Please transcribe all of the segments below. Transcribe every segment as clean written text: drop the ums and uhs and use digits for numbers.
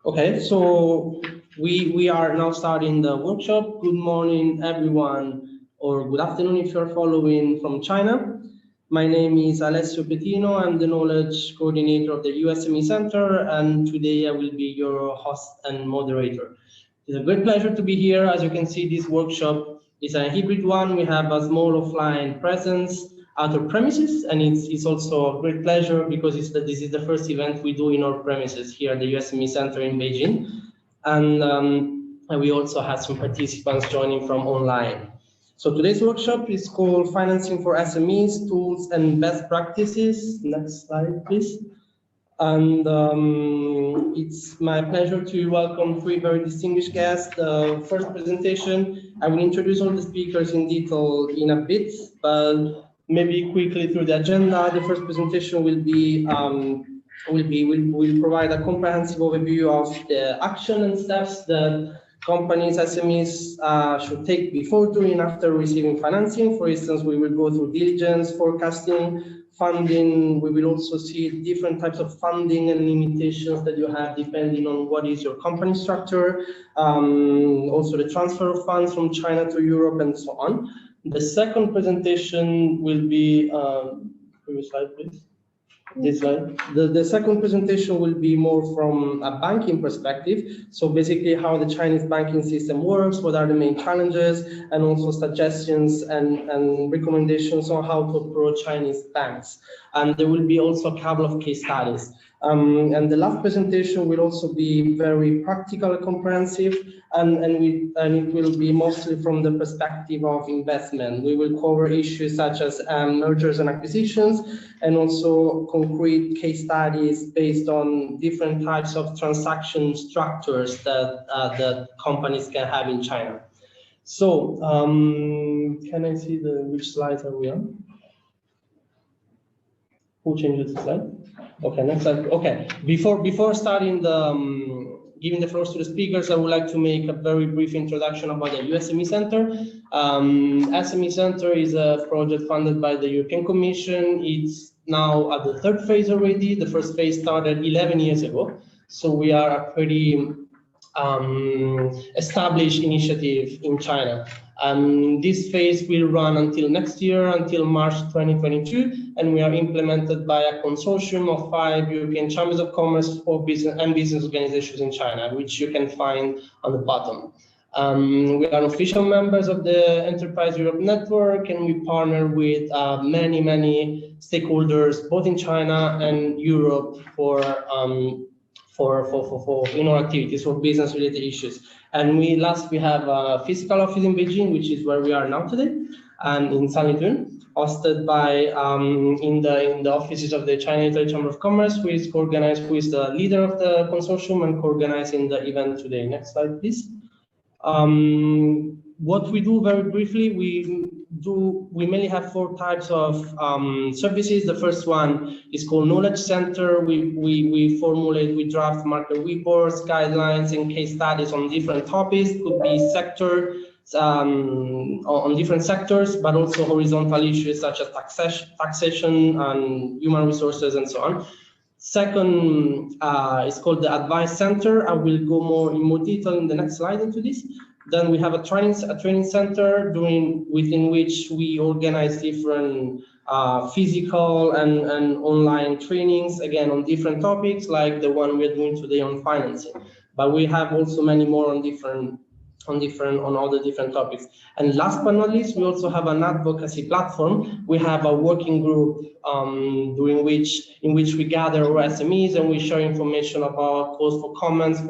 Okay, so we are now starting the workshop. Good morning, everyone, or good afternoon if you're following from China. My name is Alessio Pettino. I'm the Knowledge Coordinator of the EU SME Centre, and today I will be your host and moderator. It's a great pleasure to be here. As you can see, this workshop is a hybrid one. We have a small offline presence at our premises, and it's also a great pleasure because this is the first event we do in our premises here at the EU SME Centre in Beijing. And we also had some participants joining from online. So today's workshop is called Financing for SMEs, Tools and Best Practices. Next slide, please. And it's my pleasure to welcome three very distinguished guests. The first presentation, I will introduce all the speakers in detail in a bit, but maybe quickly through the agenda. The first presentation will provide a comprehensive overview of the action and steps that companies, SMEs should take before, during, and after receiving financing. For instance, we will go through diligence, forecasting, funding. We will also see different types of funding and limitations that you have depending on what is your company structure, also the transfer of funds from China to Europe and so on. The second presentation will be, previous slide please. This slide. The second presentation will be more from a banking perspective. So basically how the Chinese banking system works, what are the main challenges, and also suggestions and recommendations on how to approach Chinese banks. And there will be also a couple of case studies. And the last presentation will also be very practical and comprehensive, and it will be mostly from the perspective of investment. We will cover issues such as mergers and acquisitions, and also concrete case studies based on different types of transaction structures that companies can have in China. So can I see which slides are we on? Who changes the slide? Okay, next slide. Okay, before starting giving the floor to the speakers, I would like to make a very brief introduction about the EU SME Centre. SME Centre is a project funded by the European Commission. It's now at the third phase already. The first phase started 11 years ago. So we are a pretty established initiative in China. This phase will run until next year, until March 2022, and we are implemented by a consortium of 5 European chambers of commerce for business organizations in China, which you can find on the bottom. We are official members of the Enterprise Europe Network, and we partner with many stakeholders, both in China and Europe, for our activities, for business-related issues. And we have a physical office in Beijing, which is where we are now today, and in Sanlitun, hosted by in the offices of the China Italy Chamber of Commerce, who is the leader of the consortium and co-organizing the event today. Next slide, please. What we do very briefly, we mainly have 4 types of services. The first one is called Knowledge Center. We draft market reports, guidelines, and case studies on different topics. Could be on different sectors, but also horizontal issues such as taxation and human resources and so on. Second is called the Advice Center. I will go in more detail in the next slide into this. Then we have a training center within which we organize different physical and online trainings, again on different topics like the one we're doing today on financing. But we have also many more on all the different topics. And last but not least, we also have an advocacy platform. We have a working group in which we gather our SMEs and we share information about calls for comments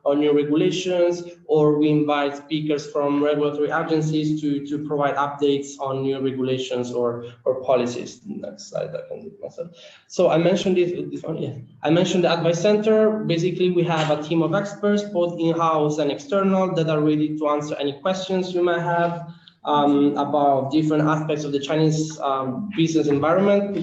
on new regulations, or we invite speakers from regulatory agencies to provide updates on new regulations or policies. Next slide, I can do it myself. So I mentioned this one, yeah. I mentioned the Advice Center. Basically, we have a team of experts, both in-house and external, that are ready to answer any questions you might have. about different aspects of the Chinese business environment.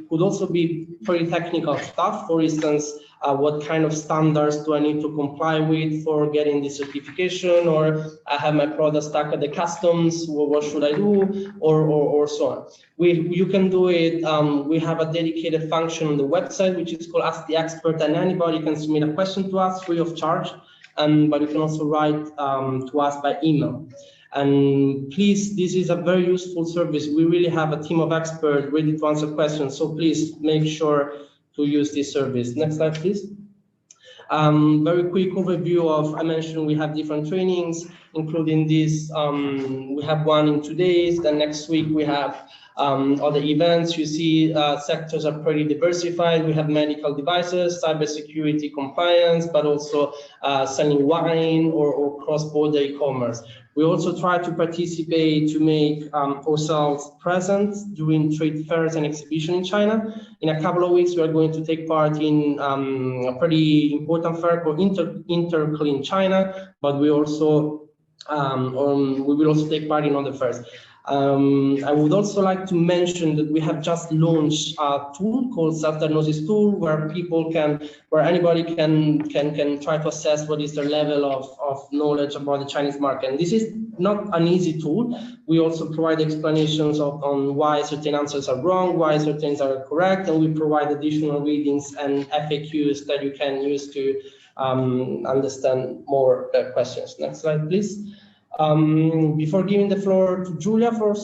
Could also be very technical stuff. For instance, what kind of standards do I need to comply with for getting the certification, or I have my product stuck at the customs, what should I do, or so on. You can do it. We have a dedicated function on the website, which is called Ask the Expert, and anybody can submit a question to us free of charge. But you can also write to us by email. And please, this is a very useful service. We really have a team of experts ready to answer questions. So please make sure to use this service. Next slide, please. Very quick overview of, I mentioned we have different trainings, including this. We have one in 2 days. Then next week we have other events. You see sectors are pretty diversified. We have medical devices, cybersecurity compliance, but also selling wine or cross-border e-commerce. We also try to participate to make ourselves present during trade fairs and exhibition in China. In a couple of weeks, we are going to take part in a pretty important fair called Interclean China, but we also we will also take part in other fairs. I would also like to mention that we have just launched a tool called Self-Diagnosis Tool, where anybody can try to assess what is their level of knowledge about the Chinese market. And this is not an easy tool. We also provide explanations on why certain answers are wrong, why certain are correct, and we provide additional readings and FAQs that you can use to understand more questions. Next slide, please. Before giving the floor to Julia from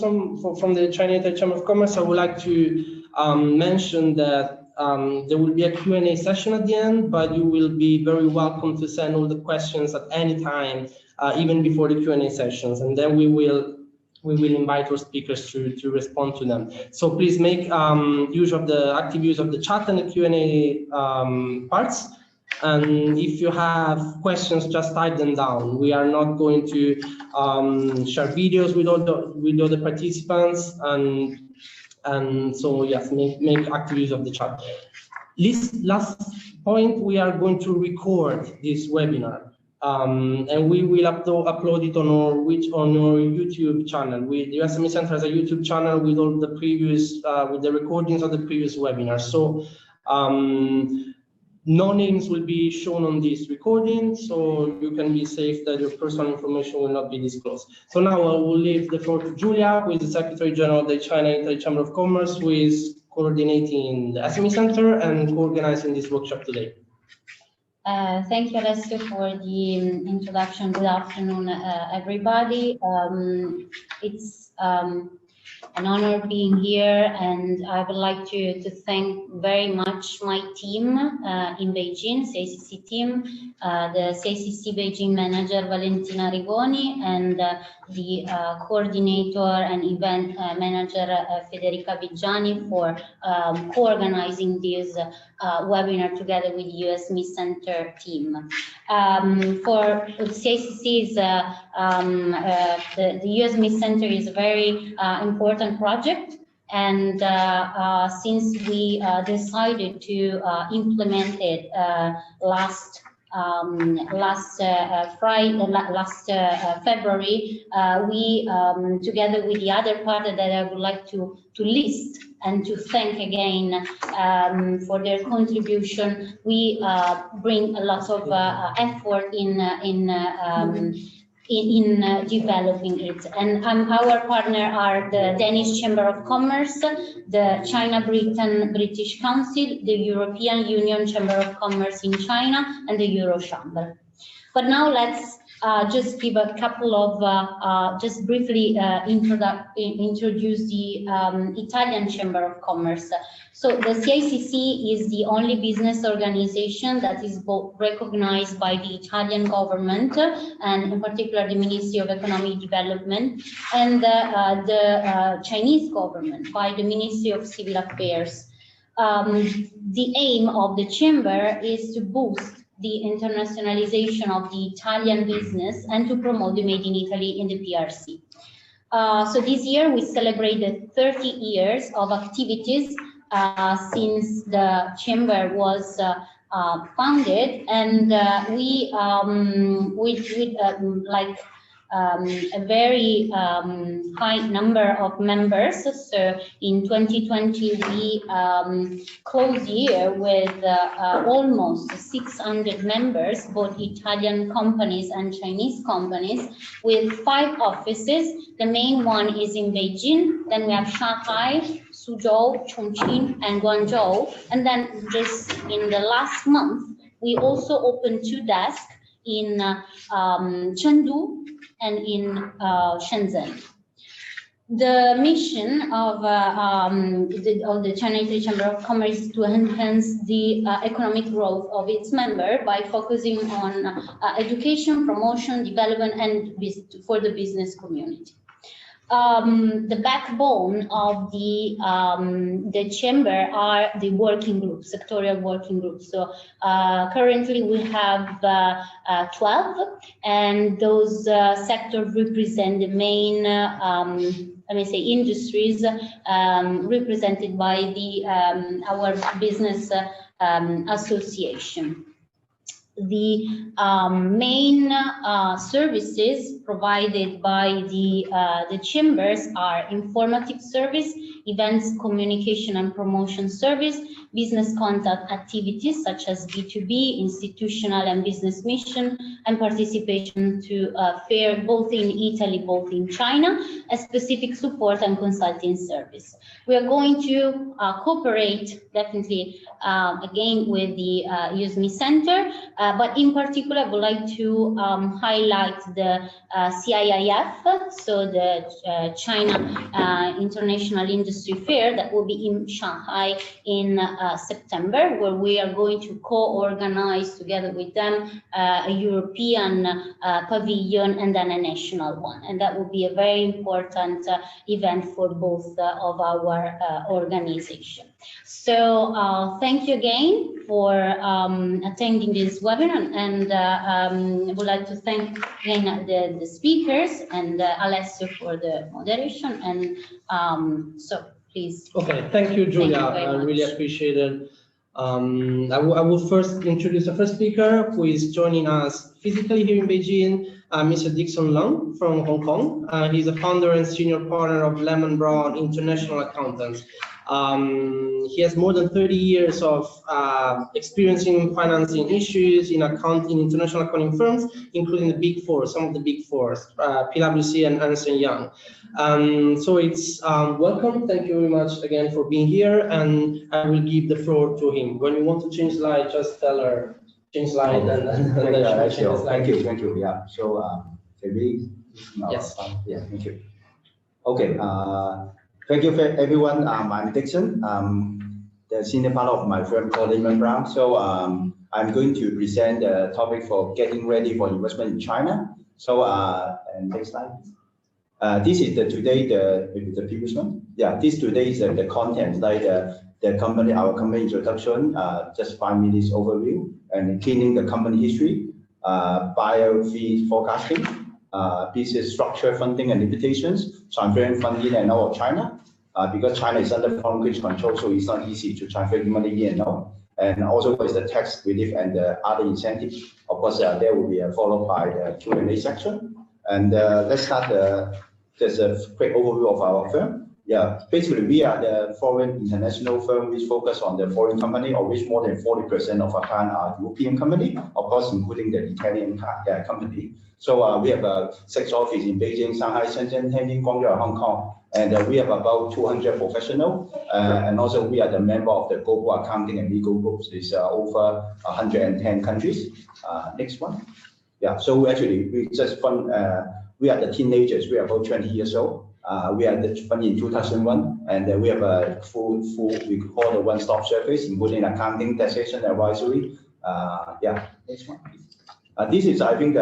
the China Chamber of Commerce, I would like to mention that there will be a Q&A session at the end, but you will be very welcome to send all the questions at any time, even before the Q&A sessions, and then we will invite our speakers to respond to them. So please make active use of the chat and the Q&A parts. And if you have questions, just type them down. We are not going to share videos with all the participants, and so yes, make active use of the chat. Last point, we are going to record this webinar, and we will upload it on our YouTube channel. The EU SME Centre has a YouTube channel with all the previous with the recordings of the previous webinars. So. No names will be shown on this recording, so you can be safe that your personal information will not be disclosed. So now I will leave the floor to Julia, who is the Secretary General of the China Chamber of Commerce, who is coordinating the SME Center and organizing this workshop today. Thank you, Alessio, for the introduction. Good afternoon, everybody. It's an honor being here, and I would like to thank very much my team in Beijing, CICC team, the CICC Beijing manager Valentina Rigoni, and the coordinator and event manager Federica Viggiani for co-organizing this webinar together with the EU SME Centre team. For CICC's, the EU SME Centre is a very important project, and since we decided to implement it last February, we together with the other partner that I would like to list and to thank again for their contribution, we bring a lot of effort in developing it. And our partner are the Danish Chamber of Commerce, the China-British Council, the European Union Chamber of Commerce in China, and the Euro Chamber. But now let's just give a couple of, just briefly introduce the Italian Chamber of Commerce. So the CICC is the only business organization that is both recognized by the Italian government, and in particular the Ministry of Economic Development, and the Chinese government by the Ministry of Civil Affairs. The aim of the chamber is to boost the internationalization of the Italian business and to promote the Made in Italy in the PRC. So this year we celebrated 30 years of activities since the chamber was founded, and a very high number of members. So in 2020, we closed the year with almost 600 members, both Italian companies and Chinese companies, with 5 offices. The main one is in Beijing, then we have Shanghai, Suzhou, Chongqing, and Guangzhou. And then just in the last month, we also opened 2 desks in Chengdu and in Shenzhen. The mission of the China Chamber of Commerce is to enhance the economic growth of its member by focusing on education, promotion, development, and for the business community. The backbone of the chamber are the working groups, sectorial working groups. So currently we have 12, and those sectors represent the main, let me say, industries represented by the our business association. The main services provided by the chambers are informative service, events, communication and promotion service, business contact activities such as B2B, institutional and business mission, and participation to fair both in Italy, both in China, a specific support and consulting service. We are going to cooperate definitely again with the EU SME Centre, but in particular I would like to highlight the CIIF, so the China International Industry Fair that will be in Shanghai in September, where we are going to co-organize together with them a European pavilion and then a national one. And that will be a very important event for both of our organization. So thank you again for attending this webinar, and I would like to thank again the speakers and Alessio for the moderation. And so please. Okay, thank you, Julia. I really appreciate it. I will first introduce the first speaker, who is joining us physically here in Beijing, Mr. Dickson Leung from Hong Kong. He's a founder and senior partner of LehmanBrown International Accountants. He has more than 30 years of experience in financing issues in international accounting firms, including the Big Four, some of the Big Fours, PwC and Ernst & Young. So it's welcome. Thank you very much again for being here, and I will give the floor to him. When you want to change slide, just tell her change slide. Thank you. Yeah. So maybe. Yes. Yeah. Thank you. Okay. Thank you, everyone. I'm Dickson. The senior partner of my firm called LehmanBrown. So I'm going to present the topic for getting ready for investment in China. So and next slide. This is the previous one. Yeah, this today is the content, like the company, our company introduction, just 5 minutes overview, and cleaning the company history, bio fee forecasting, business structure, funding and limitations, transferring funding and out of China, because China is under foreign exchange control, so it's not easy to transfer money in and out. And also is the tax relief and the other incentives. Of course, there will be followed by the Q&A section. And let's start just a quick overview of our firm. Yeah, basically we are the foreign international firm which focus on the foreign company, of which more than 40% of our clients are European company, of course including the Italian company. So we have 6 offices in Beijing, Shanghai, Shenzhen, Tianjin, Guangzhou, Hong Kong, and we have about 200 professionals. And also we are the member of the global accounting and legal groups. It's over 110 countries. Next one. Yeah, so actually we just fund. We are the teenagers. We are about 20 years old. We are funded in 2001, and we have a full we call the one-stop service, including accounting, taxation, advisory. Yeah, next one. This is, I think,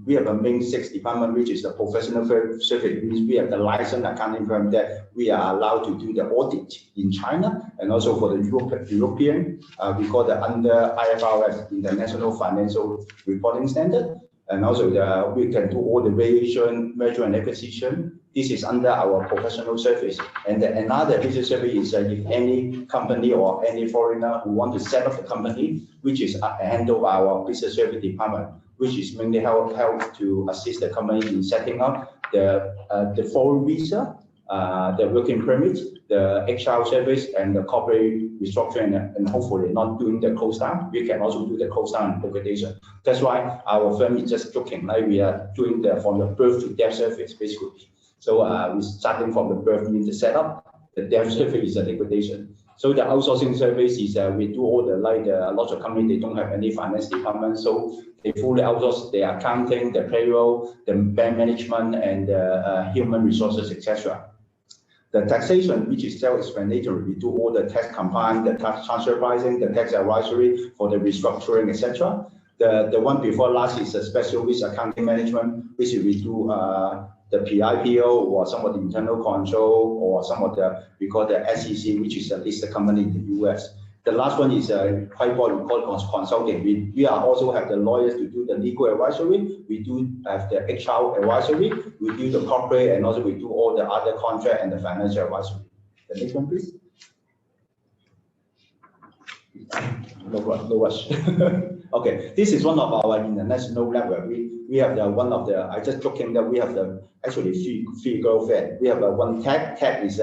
we have a main 6 department, which is the professional service. We have the licensed accounting firm that we are allowed to do the audit in China, and also for the European, we call the under IFRS, International Financial Reporting Standard. And also we can do all the valuation, merger and acquisition, This is under our professional service. And another business service is if any company or any foreigner who want to set up a company, which is handled by our business service department, which is mainly help to assist the company in setting up the foreign visa, the working permit, the HR service, and the corporate restructuring, and hopefully not doing the close down. We can also do the close down and liquidation. That's why our firm is just joking, like we are doing from the birth to death service, basically. So we're starting from the birth means the setup, the death service is the liquidation. So the outsourcing service is we do all the lots of companies, they don't have any finance department, so they fully outsource the accounting, the payroll, the bank management, and the human resources, etc. The taxation, which is self-explanatory, we do all the tax compliance, the tax transfer pricing, the tax advisory for the restructuring, etc. The one before last is a special risk accounting management, which we do the PIPO or some of the internal control or some of we call the SEC, which is a listed company in the US. The last one is quite what we call consulting. We also have the lawyers to do the legal advisory. We do have the HR advisory. We do the corporate, and also we do all the other contract and the financial advisory. The next one, please. No rush. Okay, this is one of our international network. We have one of the, I just joking that we have actually three girlfriends. We have one TAG. TAG is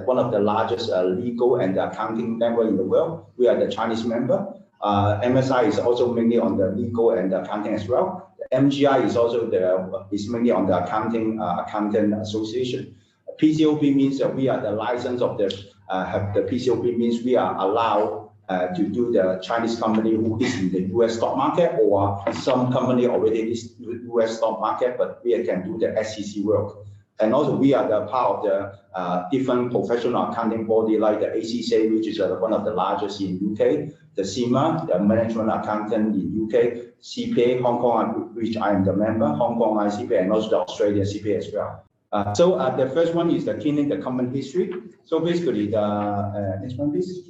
one of the largest legal and accounting network in the world. We are the Chinese member. MSI is also mainly on the legal and accounting as well. The MGI is also mainly on the accountant association. PCOP means that we are the license of the PCOP means we are allowed to do the Chinese company who is in the US stock market, or some company already is US stock market, but we can do the SEC work. And also we are the part of the different professional accounting body like the ACCA, which is one of the largest in UK, the CIMA, the management accountant in UK, CPA, Hong Kong, which I am the member, Hong Kong ICPA, and also the Australian CPA as well. So the first one is the cleaning the common history. So basically the next one, please.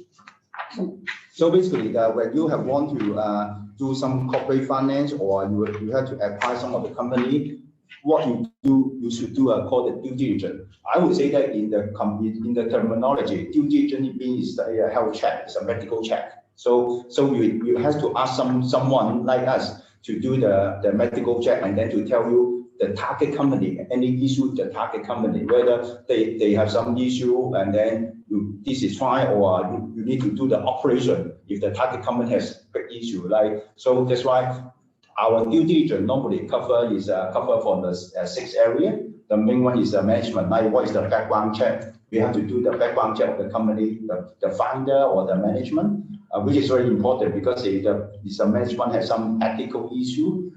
So basically, when you have want to do some corporate finance, or you have to acquire some of the company, what you should do called the due diligence. I would say that in the terminology, due diligence means a health check, it's a medical check. So you have to ask someone like us to do the medical check, and then to tell you the target company, any issue with the target company, whether they have some issue, and then this is fine, or you need to do the operation if the target company has big issue. So that's why our due diligence normally cover from the 6 area. The main one is the management. Like what is the background check? We have to do the background check of the company, the founder or the management, which is very important, because if the management has some ethical issue,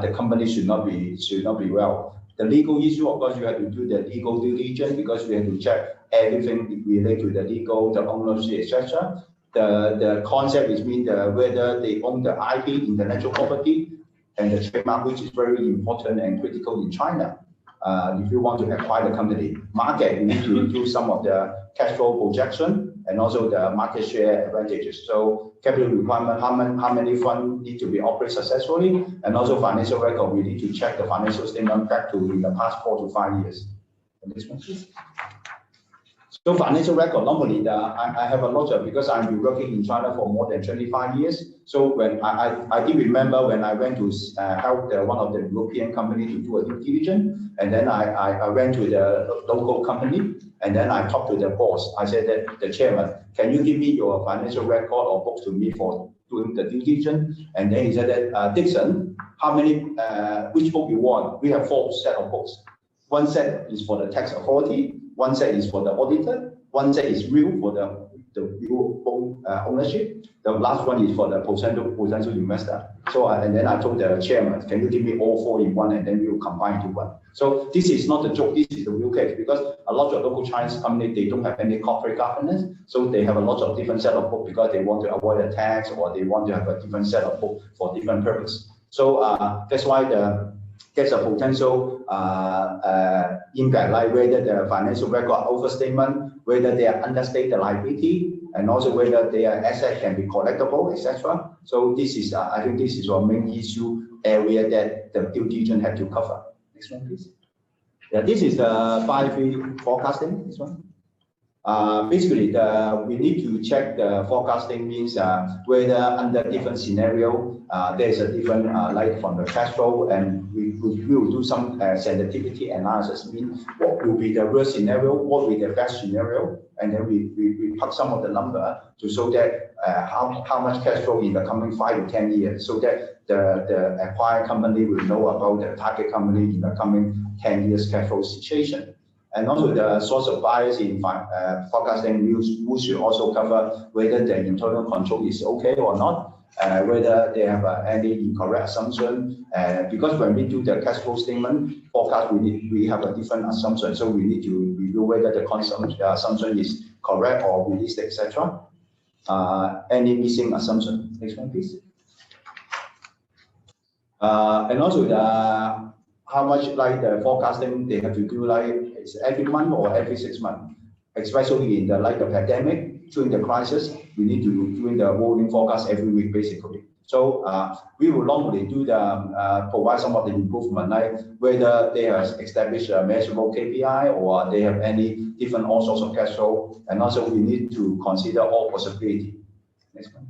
the company should not be well. The legal issue, of course, you have to do the legal due diligence, because we have to check everything related to the legal, the ownership, etc. The concept is whether they own the IP, intellectual property, and the trademark, which is very important and critical in China. If you want to acquire the company, market, you need to do some of the cash flow projection and also the market share advantages. So capital requirement, how many funds need to be operated successfully, and also financial record. We need to check the financial statement back to in the past 4 to 5 years. This one, please. So financial record, normally I have a lot of, because I've been working in China for more than 25 years. So when I did remember when I went to help one of the European company to do a due diligence, and then I went to the local company, and then I talked to the boss. I said that the chairman, can you give me your financial record or books to me for doing the due diligence? And then he said that, Dickson, which book you want? We have 4 sets of books. One set is for the tax authority, one set is for the auditor, one set is real for the real ownership. The last one is for the potential investor. So and then I told the chairman, can you give me all 4 in one, and then we will combine to one. So this is not a joke, this is the real case, because a lot of local Chinese companies, they don't have any corporate governance, so they have a lot of different set of books because they want to avoid a tax, or they want to have a different set of books for different purpose. So that's why there's a potential impact, like whether the financial record overstatement, whether they are understate the liability, and also whether their asset can be collectible, etc. So this is, I think this is our main issue area that the due diligence had to cover. Next one, please. Yeah, this is the 5-year forecasting, this one. Basically, we need to check the forecasting means whether under different scenario, there's a different light from the cash flow, and we will do some sensitivity analysis, mean what will be the worst scenario, what will be the best scenario, and then we put some of the number to show that how much cash flow in the coming 5 to 10 years, so that the acquired company will know about the target company in the coming 10 years cash flow situation. And also the source of bias in forecasting we should also cover whether the internal control is okay or not, whether they have any incorrect assumption. Because when we do the cash flow statement forecast, we have a different assumption, so we need to review whether the assumption is correct or realistic, etc. Any missing assumption. Next one, please. And also the how much like the forecasting they have to do, like it's every month or every 6 months, especially in the like the pandemic during the crisis, we need to do doing the rolling forecast every week basically. So we will normally do the provide some of the improvement, like whether they have established a measurable KPI or they have any different all sorts of cash flow, and also we need to consider all possibility. Next one.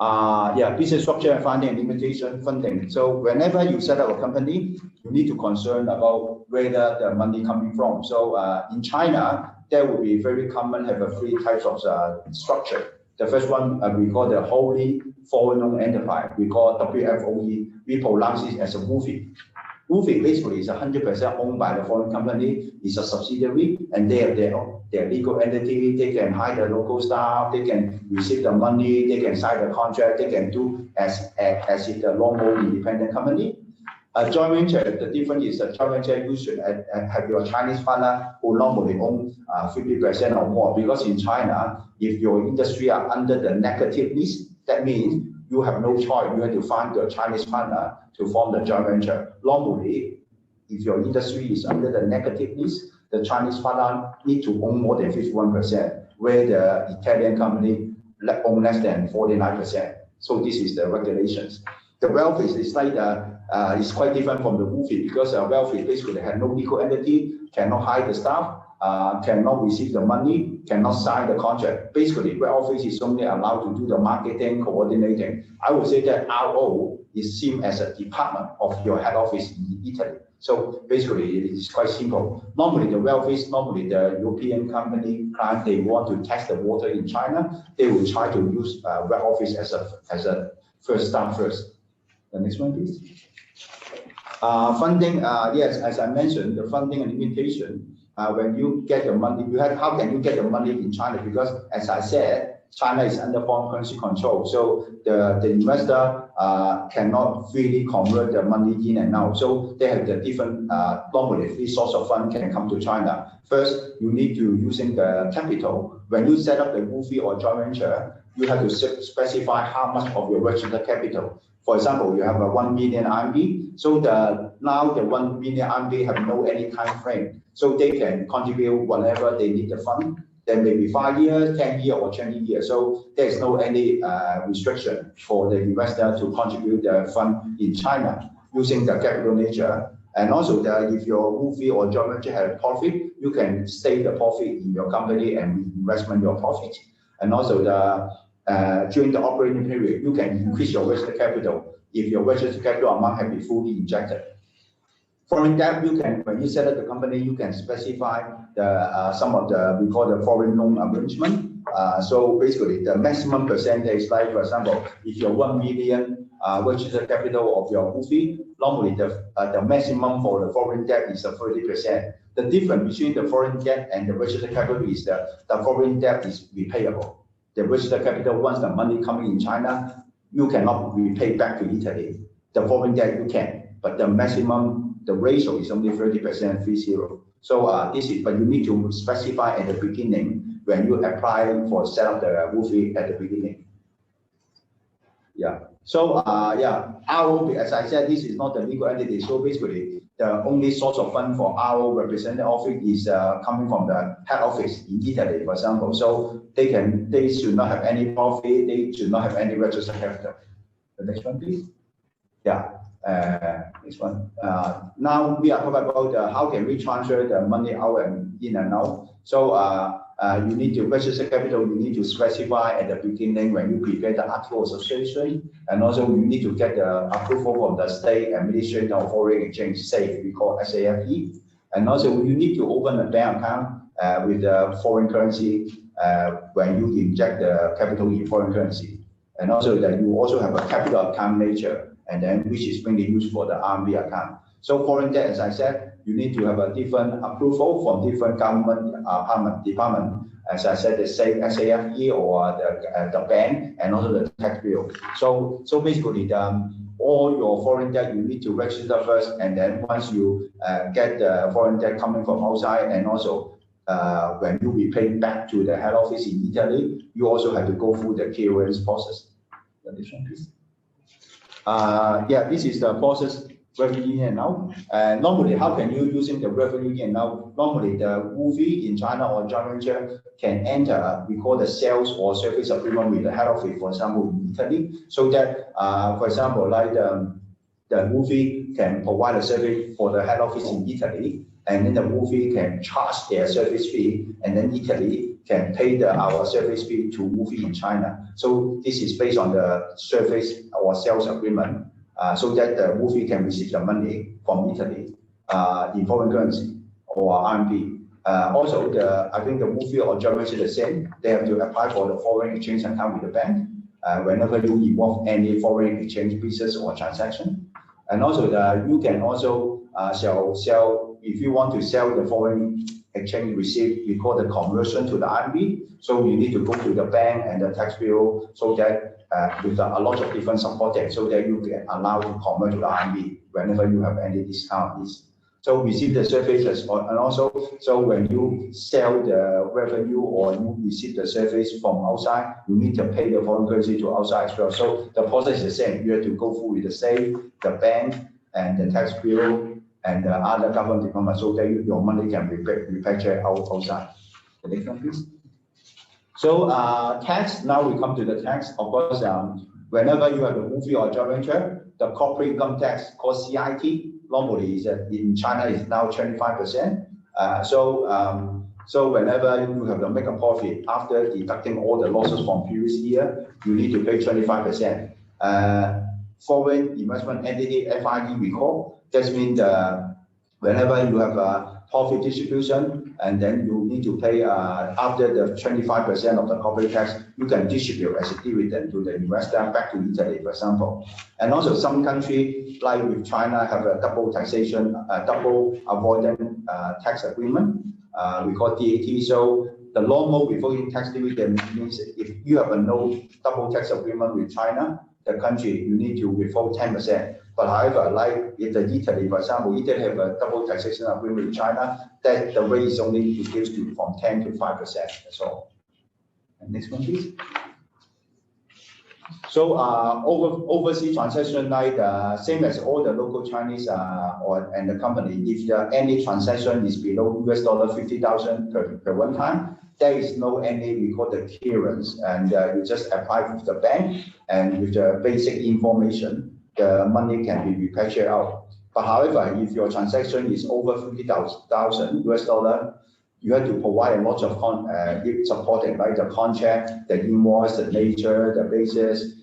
Yeah, business structure and funding and limitation funding. So whenever you set up a company, you need to concern about whether the money coming from. So in China, there will be very common have a 3 types of structure. The first one we call the wholly foreign owned enterprise. We call WFOE. We pronounce it as a WFOE. WFOE basically is 100% owned by the foreign company. It's a subsidiary, and they have their legal entity. They can hire the local staff. They can receive the money. They can sign the contract. They can do as if the normal independent company. A joint venture, the difference is a joint venture you should have your Chinese partner who normally own 50% or more. Because in China, if your industry are under the negative list, that means you have no choice. You have to find your Chinese partner to form the joint venture. Normally, if your industry is under the negative list, the Chinese partner need to own more than 51%, where the Italian company own less than 49%. So this is the regulations. The wealth is like it's quite different from the WFOE, because wealth is basically have no legal entity, cannot hire the staff, cannot receive the money, cannot sign the contract. Basically, where office is only allowed to do the marketing, coordinating. I would say that RO is seen as a department of your head office in Italy. So basically, it is quite simple. Normally, the wealth is normally the European company client, they want to test the water in China. They will try to use web office as a first start first. The next one, please. Funding, yes, as I mentioned, the funding and limitation. When you get the money, how can you get the money in China? Because as I said, China is under foreign currency control, so the investor cannot freely convert the money in and out. So they have the different normally 3 sources of fund can come to China. First, you need to using the capital. When you set up the WFOE or joint venture, you have to specify how much of your registered capital. For example, you have a 1 million RMB. So now the 1 million RMB have no any time frame. So they can contribute whenever they need the fund. There may be 5 years, 10 years, or 20 years. So there's no any restriction for the investor to contribute the fund in China using the capital nature. And also, if your WFOE or joint venture have profit, you can stake the profit in your company and investment your profit. And also during the operating period, you can increase your registered capital if your registered capital amount has been fully injected. Foreign debt, you can, when you set up the company, you can specify some of we call the foreign loan arrangement. So basically, the maximum percentage, like for example, if you're 1 million registered capital of your WFOE, normally the maximum for the foreign debt is 30%. The difference between the foreign debt and the registered capital is the foreign debt is repayable. The registered capital, once the money coming in China, you cannot repay back to Italy. The foreign debt you can, but the maximum, the ratio is only 30%, 30. So this is, but you need to specify at the beginning when you apply for set up the WFOE at the beginning. Yeah. So yeah, RO, as I said, this is not the legal entity. So basically, the only source of fund for RO representative office is coming from the head office in Italy, for example. So they should not have any profit. They should not have any registered capital. The next one, please. Next one. Now we are talking about how can we transfer the money out and in and out. So you need to register capital. You need to specify at the beginning when you prepare the article of association, and also you need to get the approval from the state administration of foreign exchange, SAFE, we call SAFE, and also you need to open a bank account with the foreign currency when you inject the capital in foreign currency, and also that you also have a capital account nature, and then which is mainly used for the RMB account. So foreign debt, as I said, you need to have a different approval from different government department. As I said, the SAFE or the bank, and also the tax bureau. So basically, all your foreign debt you need to register first, and then once you get the foreign debt coming from outside, and also when you be paid back to the head office in Italy, you also have to go through the clearance process. This one, please. This is the process. Revenue in and out. Normally, how can you using the revenue in and out? Normally, the WUFI in China or joint venture can enter, we call the sales or service agreement with the head office, for example, in Italy, so that, for example, like the WUFI can provide a service for the head office in Italy, and then the WUFI can charge their service fee, and then Italy can pay our service fee to WUFI in China. So this is based on the service or sales agreement. So that the WUFI can receive the money from Italy in foreign currency or RMB. Also, I think the WUFI or joint venture the same. They have to apply for the foreign exchange account with the bank whenever you involve any foreign exchange business or transaction. And also, you can also sell if you want to sell the foreign exchange receipt. We call the conversion to the RMB. So you need to go to the bank and the tax bureau, so that with a lot of different support there, so that you can allow to convert to the RMB whenever you have any discount. So receive the services, and also, so when you sell the revenue or you receive the service from outside, you need to pay the foreign currency to outside as well. So the process is the same. You have to go through with the SAFE, the bank, and the tax bureau, and the other government department, so that your money can be repatriated outside. The next one, please. So tax, now we come to the tax. Of course, whenever you have a WUFI or joint venture, the corporate income tax called CICC, normally is in China is now 25%. So whenever you have to make a profit after deducting all the losses from previous year, you need to pay 25%. Foreign investment entity, FID, we call. That means whenever you have a profit distribution, and then you need to pay after the 25% of the corporate tax, you can distribute as a dividend to the investor back to Italy, for example. And also some countries, like with China, have a double taxation, double avoidance tax agreement. We call DAT. So the normal withholding tax dividend means if you have a no double tax agreement with China, the country, you need to withhold 10%. But however, like in Italy, for example, Italy have a double taxation agreement with China, that the rate is only reduced to from 10 to 5%. That's all. And next one, please. So overseas transaction, like same as all the local Chinese and the company, if any transaction is below $50,000 per one time, there is no any, we call the clearance, and you just apply with the bank, and with the basic information, the money can be repatriated out. But however, if your transaction is over $50,000, you have to provide a lot of supporting, like the contract, the invoice, the nature, the basis,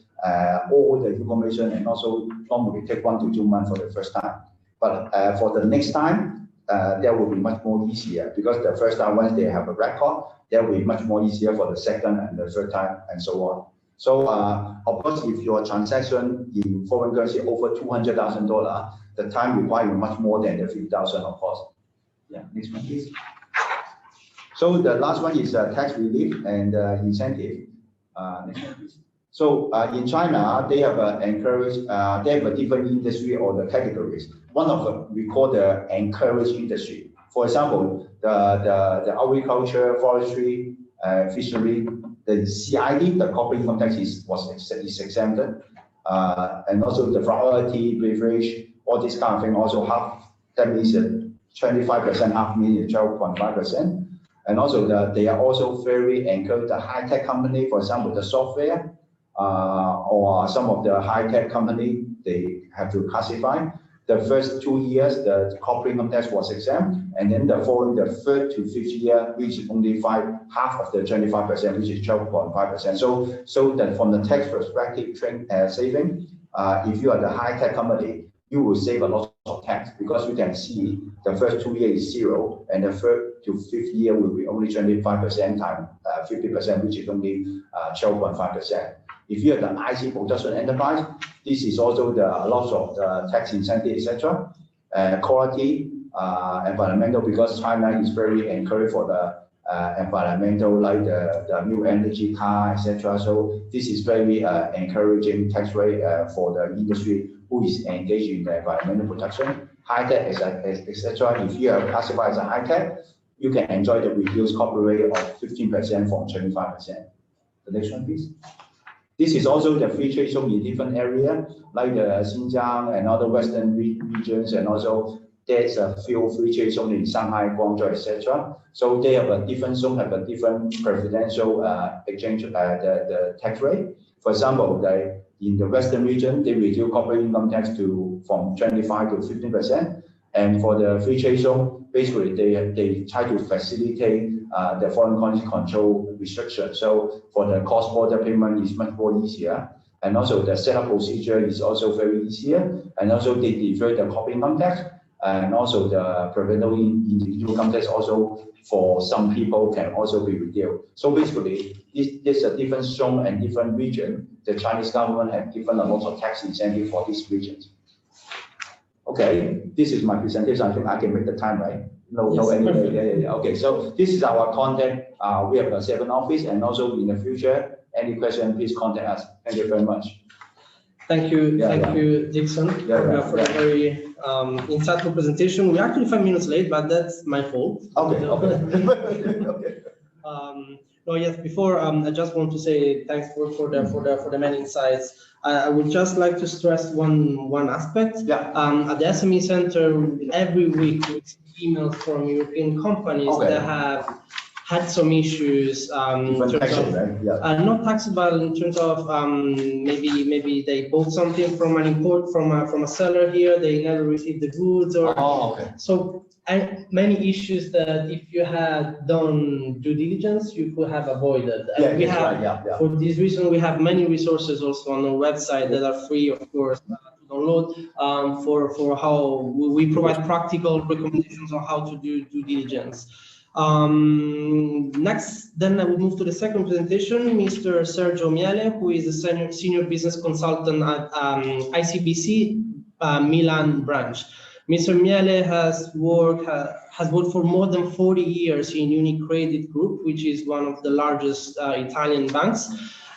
all the information, and also normally take 1 to 2 months for the first time. But for the next time, that will be much more easier, because the first time, once they have a record, that will be much more easier for the second and the third time, and so on. So of course, if your transaction in foreign currency over $200,000, the time required much more than the $50,000, of course. Yeah, next one, please. So the last one is tax relief and incentive. Next one, please. So in China, they have they have a different industry or the categories. One of them we call the encouraged industry. For example, the agriculture, forestry, fishery, the CID, the corporate income tax is exempted, and also the variety, beverage, all this kind of thing also half. That means 25% half means 12.5%. And also they are also very encouraged the high-tech company, for example, the software, or some of the high-tech company, they have to classify. The first 2 years, the corporate income tax was exempt, and then the third to fifth year, which is only half of the 25%, which is 12.5%. So that from the tax perspective, saving, if you are the high-tech company, you will save a lot of tax because you can see the first 2 years is 0, and the third to fifth year will be only 25% times 50%, which is only 12.5%. If you are the IC production enterprise, this is also the lots of the tax incentive, etc. Quality, environmental, because China is very encouraged for the environmental, like the new energy car, etc. So this is very encouraging tax rate for the industry who is engaged in the environmental protection. High tech, etc. If you are classified as a high tech, you can enjoy the reduced corporate rate of 15% from 25%. The next one, please. This is also the free trade zone in different areas, like the Xinjiang and other western regions, and also there's a few free trade zone in Shanghai, Guangzhou, etc. So they have a different zone, have a different preferential exchange, the tax rate. For example, in the western region, they reduce corporate income tax from 25 to 15%. And for the free trade zone, basically they try to facilitate the foreign currency control restriction. So for the cross-border payment is much more easier. And also the setup procedure is also very easier. And also they defer the corporate income tax. And also the prevailing income tax also for some people can also be reduced. So basically, this is a different zone and different region. The Chinese government have given a lot of tax incentive for these regions. Okay, this is my presentation. I think I can make the time, right? No, anyway. Yeah. Okay, so this is our contact. We have a 7 office, and also in the future, any question, please contact us. Thank you very much. Thank you, you, Dickson, for a very insightful presentation. We're actually 5 minutes late, but that's my fault. Okay. Yes. Before, I just want to say thanks for the many insights. I would just like to stress one aspect. Yeah. At the SME Center, every week we receive emails from European companies that have had some issues in terms of, not taxable in terms of maybe they bought something from an import from a seller here, they never received the goods, or so many issues that if you had done due diligence you could have avoided. And for this reason we have many resources also on our website that are free, of course, to download for how we provide practical recommendations on how to do due diligence. Next, then I will move to the second presentation, Mr. Sergio Miele, who is a senior business consultant at ICBC Milan branch. Mr. Miele has worked for more than 40 years in UniCredit Group, which is one of the largest Italian banks,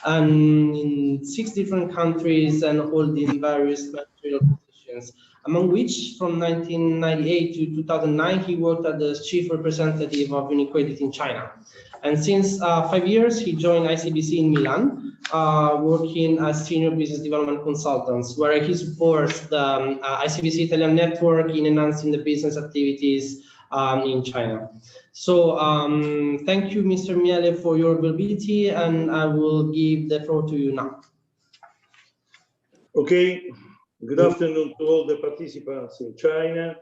and in 6 different countries and holding various managerial positions, among which from 1998 to 2009, he worked as the chief representative of UniCredit in China. And since 5 years, he joined ICBC in Milan, working as senior business development consultants, where he supports the ICBC Italian network in enhancing the business activities in China. So thank you, Mr. Miele, for your availability, and I will give the floor to you now. Okay. Good afternoon to all the participants in China,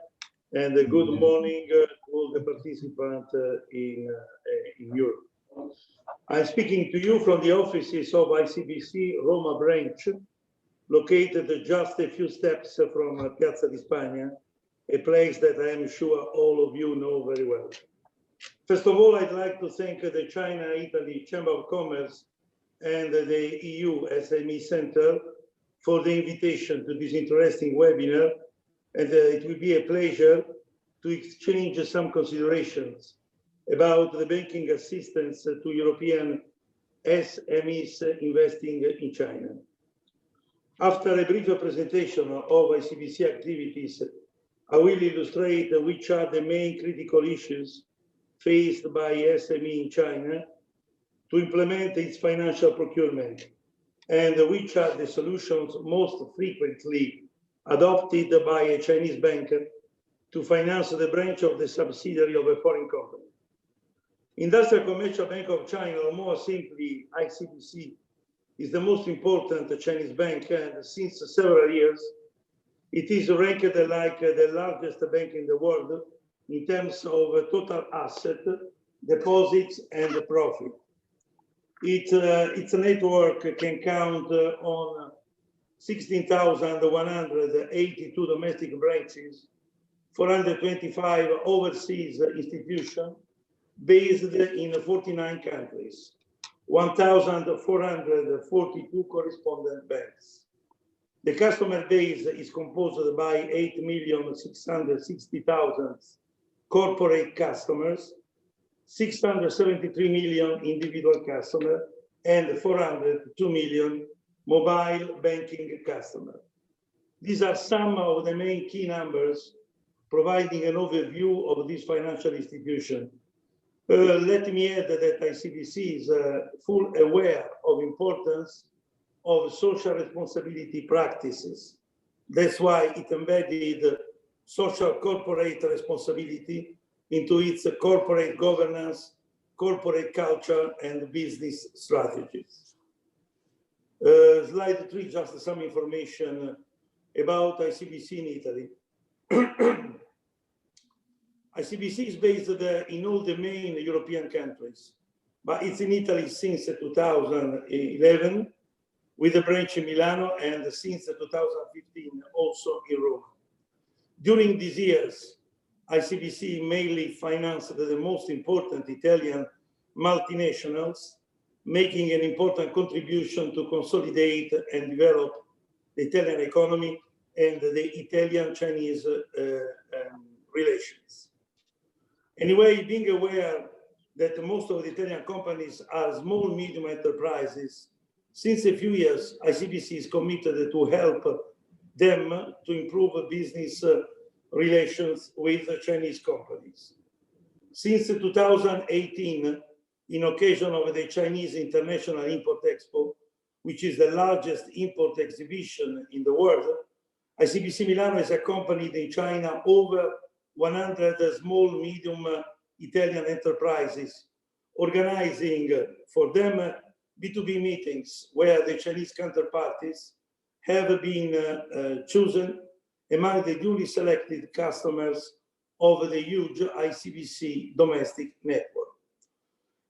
and good morning to all the participants in Europe. I'm speaking to you from the offices of ICBC Roma branch, located just a few steps from Piazza di Spagna, a place that I am sure all of you know very well. First of all, I'd like to thank the China-Italy Chamber of Commerce and the EU SME Centre for the invitation to this interesting webinar, and it will be a pleasure to exchange some considerations about the banking assistance to European SMEs investing in China. After a brief presentation of ICBC activities, I will illustrate which are the main critical issues faced by SME in China to implement its financial procurement, and which are the solutions most frequently adopted by a Chinese banker to finance the branch of the subsidiary of a foreign company. Industrial Commercial Bank of China, or more simply ICBC, is the most important Chinese bank, and since several years, it is ranked like the largest bank in the world in terms of total asset, deposits, and profit. Its network can count on 16,182 domestic branches, 425 overseas institutions based in 49 countries, 1,442 correspondent banks. The customer base is composed by 8,660,000 corporate customers, 673 million individual customers, and 402 million mobile banking customers. These are some of the main key numbers providing an overview of this financial institution. Let me add that ICBC is fully aware of importance of social responsibility practices. That's why it embedded social corporate responsibility into its corporate governance, corporate culture, and business strategies. Slide 3, just some information about ICBC in Italy. ICBC is based in all the main European countries, but it's in Italy since 2011, with a branch in Milano, and since 2015 also in Rome. During these years, ICBC mainly financed the most important Italian multinationals, making an important contribution to consolidate and develop the Italian economy and the Italian-Chinese relations. Anyway, being aware that most of the Italian companies are small, medium enterprises, since a few years, ICBC is committed to help them to improve business relations with Chinese companies. Since 2018, in occasion of the Chinese International Import Expo, which is the largest import exhibition in the world, ICBC Milano has accompanied in China over 100 small, medium Italian enterprises, organizing for them B2B meetings where the Chinese counterparties have been chosen among the duly selected customers of the huge ICBC domestic network.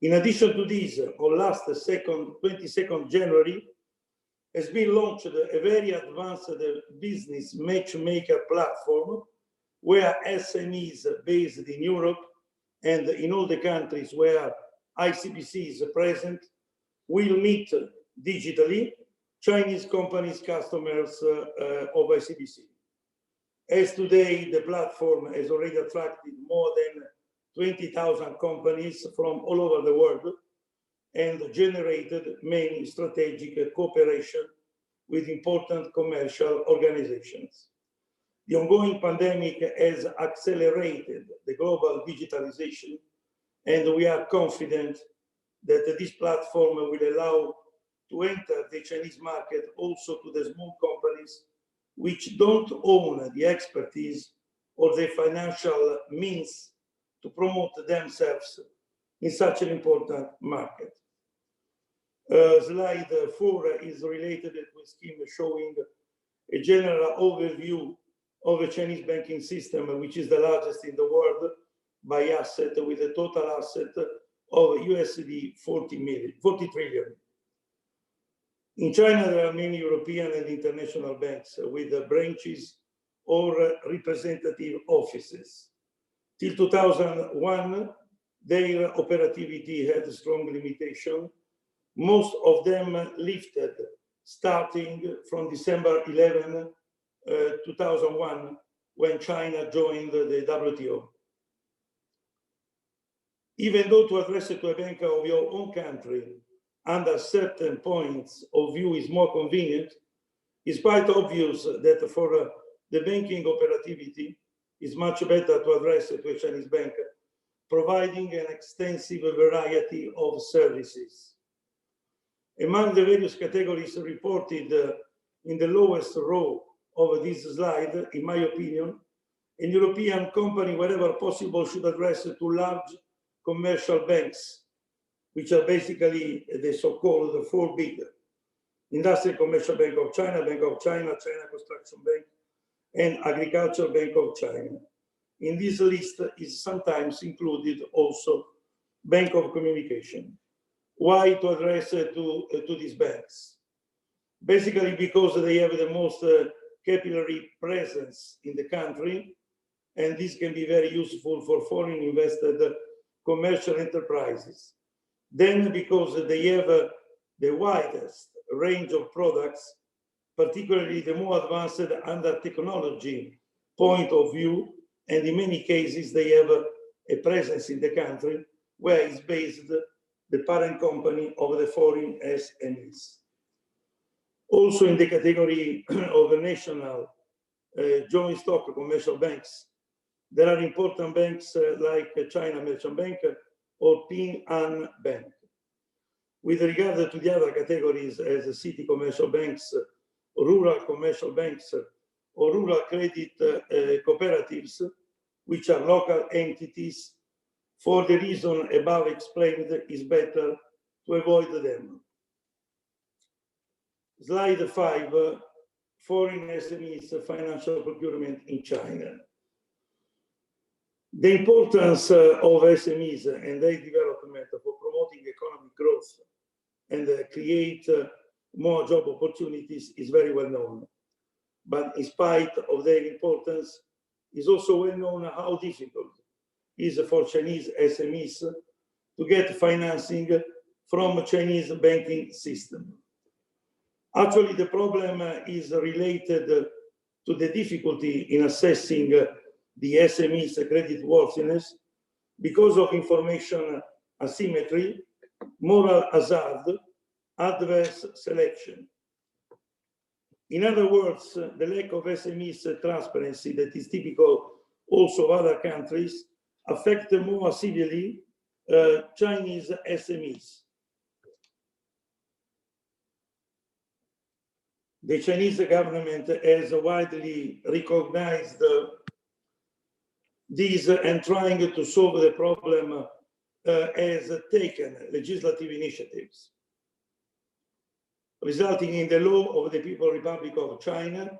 In addition to this, on last 22nd January, has been launched a very advanced business matchmaker platform where SMEs based in Europe and in all the countries where ICBC is present will meet digitally Chinese companies, customers of ICBC. As today, the platform has already attracted more than 20,000 companies from all over the world and generated many strategic cooperation with important commercial organizations. The ongoing pandemic has accelerated the global digitalization, and we are confident that this platform will allow to enter the Chinese market also to the small companies which don't own the expertise or the financial means to promote themselves in such an important market. Slide 4 is related to a scheme showing a general overview of the Chinese banking system, which is the largest in the world by asset, with a total asset of USD 40 trillion. In China, there are many European and international banks with branches or representative offices. Till 2001, their operativity had a strong limitation. Most of them lifted starting from December 11, 2001, when China joined the WTO. Even though to address it to a bank of your own country under certain points of view is more convenient, it's quite obvious that for the banking operativity, it's much better to address it to a Chinese bank, providing an extensive variety of services. Among the various categories reported in the lowest row of this slide, in my opinion, a European company, wherever possible, should address it to large commercial banks, which are basically the so-called four big. Industrial Commercial Bank of China, China Construction Bank, and Agricultural Bank of China. In this list is sometimes included also Bank of Communication. Why to address to these banks? Basically because they have the most capillary presence in the country, and this can be very useful for foreign invested commercial enterprises. Then because they have the widest range of products, particularly the more advanced under technology point of view, and in many cases they have a presence in the country where is based the parent company of the foreign SMEs. Also in the category of the national joint stock commercial banks, there are important banks like China Merchant Bank or Ping An Bank. With regard to the other categories as city commercial banks, rural commercial banks, or rural credit cooperatives, which are local entities, for the reason above explained, is better to avoid them. Slide 5, foreign SMEs financial procurement in China. The importance of SMEs and their development for promoting economic growth and create more job opportunities is very well known. But in spite of their importance, it's also well known how difficult it is for Chinese SMEs to get financing from Chinese banking system. Actually, the problem is related to the difficulty in assessing the SMEs credit worthiness because of information asymmetry, moral hazard, adverse selection. In other words, the lack of SMEs transparency that is typical also of other countries affect more severely Chinese SMEs. The Chinese government has widely recognized these and trying to solve the problem has taken legislative initiatives, resulting in the law of the People's Republic of China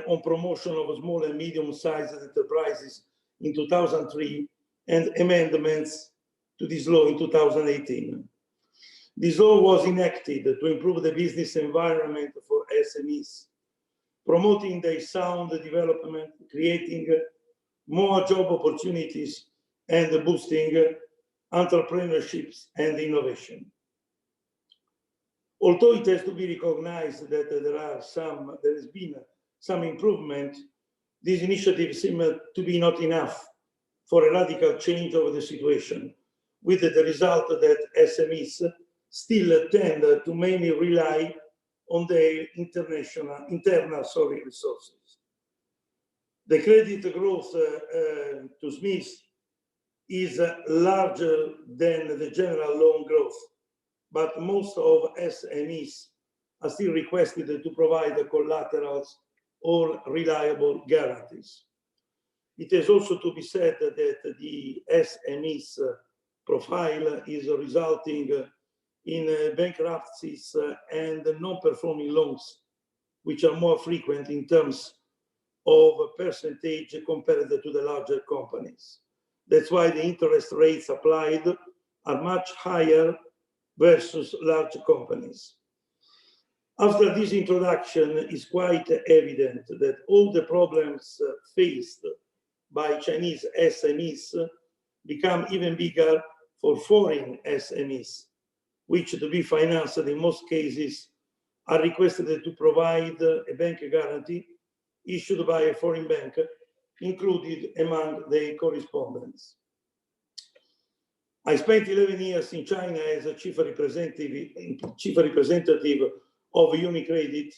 on promotion of small and medium-sized enterprises in 2003 and amendments to this law in 2018. This law was enacted to improve the business environment for SMEs, promoting their sound development, creating more job opportunities, and boosting entrepreneurships and innovation. Although it has to be recognized that there has been some improvement, these initiatives seem to be not enough for a radical change of the situation, with the result that SMEs still tend to mainly rely on their internal resources. The credit growth to SMEs is larger than the general loan growth, but most of SMEs are still requested to provide collaterals or reliable guarantees. It is also to be said that the SMEs profile is resulting in bankruptcies and non-performing loans, which are more frequent in terms of percentage compared to the larger companies. That's why the interest rates applied are much higher versus large companies. After this introduction, it's quite evident that all the problems faced by Chinese SMEs become even bigger for foreign SMEs, which to be financed in most cases are requested to provide a bank guarantee issued by a foreign bank, included among the correspondents. I spent 11 years in China as a chief representative of UniCredit,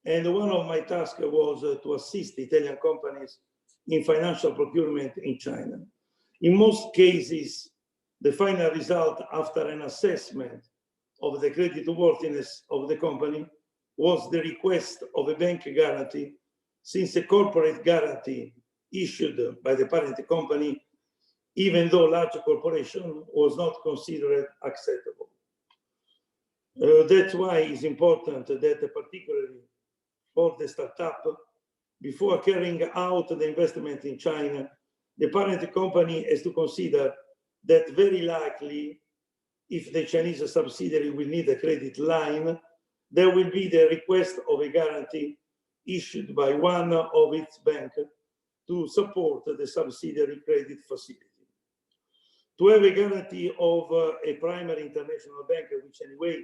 and one of my tasks was to assist Italian companies in financial procurement in China. In most cases, the final result after an assessment of the creditworthiness of the company was the request of a bank guarantee, since a corporate guarantee issued by the parent company, even though large corporation, was not considered acceptable. That's why it's important that, particularly for the startup, before carrying out the investment in China, the parent company has to consider that very likely, if the Chinese subsidiary will need a credit line, there will be the request of a guarantee issued by one of its banks to support the subsidiary credit facility. To have a guarantee of a primary international bank, which anyway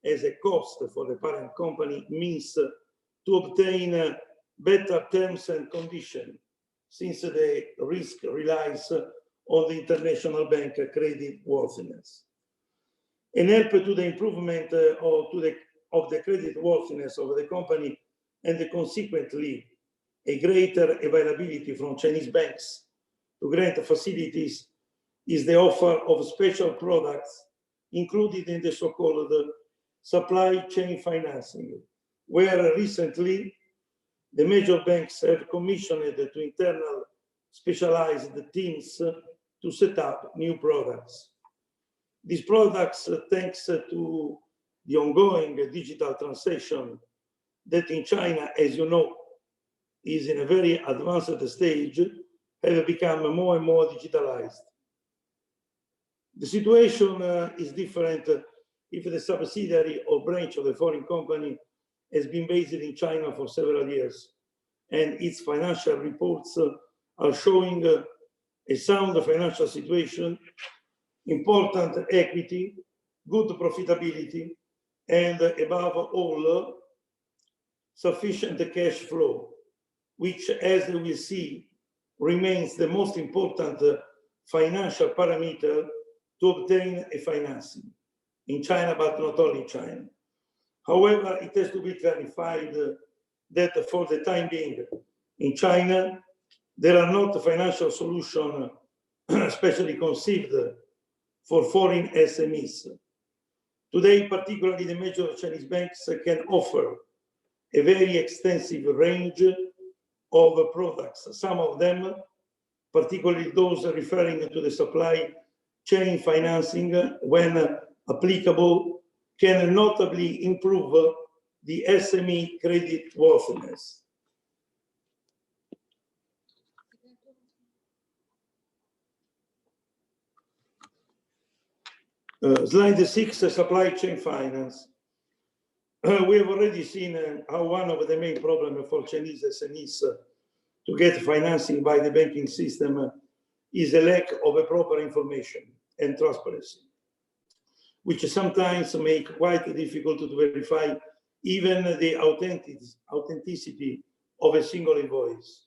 has a cost for the parent company, means to obtain better terms and conditions, since the risk relies on the international bank credit worthiness. And help to the improvement of the credit worthiness of the company, and consequently a greater availability from Chinese banks to grant facilities, is the offer of special products included in the so-called supply chain financing, where recently the major banks have commissioned to internal specialized teams to set up new products. These products, thanks to the ongoing digital transition that in China, as you know, is in a very advanced stage, have become more and more digitalized. The situation is different if the subsidiary or branch of the foreign company has been based in China for several years, and its financial reports are showing a sound financial situation, important equity, good profitability, and above all, sufficient cash flow, which, as we will see, remains the most important financial parameter to obtain a financing in China, but not only China. However, it has to be clarified that for the time being, in China, there are not financial solutions especially conceived for foreign SMEs. Today, particularly the major Chinese banks can offer a very extensive range of products. Some of them, particularly those referring to the supply chain financing, when applicable, can notably improve the SME credit worthiness. Slide 6, supply chain finance. We have already seen how one of the main problems for Chinese SMEs to get financing by the banking system is a lack of a proper information and transparency, which sometimes make quite difficult to verify even the authenticity of a single invoice.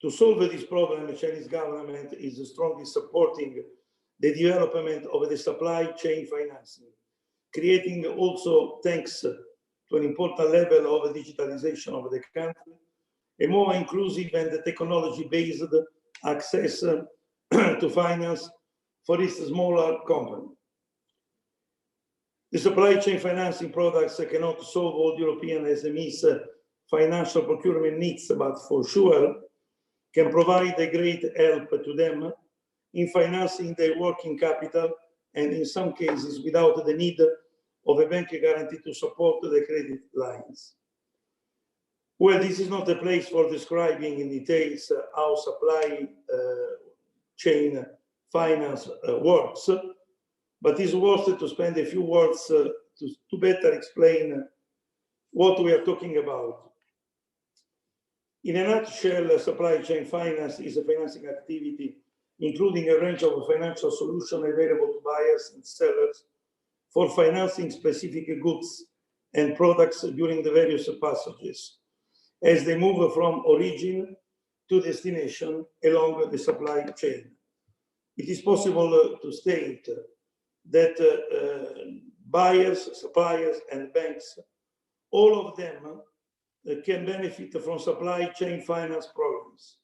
To solve this problem, the Chinese government is strongly supporting the development of the supply chain financing, creating also, thanks to an important level of digitalization of the country, a more inclusive and technology-based access to finance for its smaller company. The supply chain financing products cannot solve all European SMEs' financial procurement needs, but for sure can provide a great help to them in financing their working capital, and in some cases without the need of a bank guarantee to support the credit lines. Well, this is not a place for describing in details how supply chain finance works, but it's worth to spend a few words to better explain what we are talking about. In a nutshell, supply chain finance is a financing activity including a range of financial solutions available to buyers and sellers for financing specific goods and products during the various passages as they move from origin to destination along the supply chain. It is possible to state that buyers, suppliers, and banks, all of them can benefit from supply chain finance programs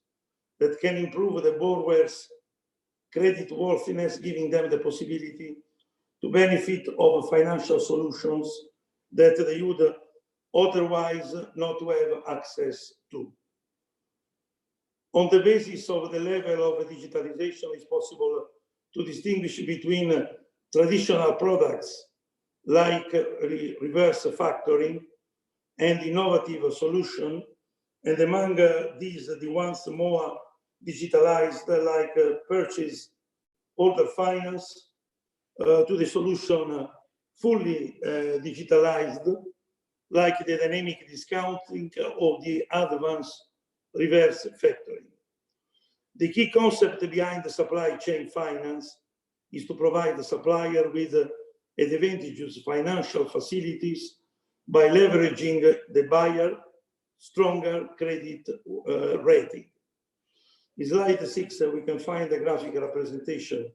that can improve the borrower's credit worthiness, giving them the possibility to benefit of financial solutions that they would otherwise not have access to. On the basis of the level of digitalization, it's possible to distinguish between traditional products like reverse factoring and innovative solution, and among these, the ones more digitalized, like purchase order finance, to the solution fully digitalized, like the dynamic discounting or the advanced reverse factoring. The key concept behind the supply chain finance is to provide the supplier with advantageous financial facilities by leveraging the buyer stronger credit rating. In slide 6, we can find a graphic representation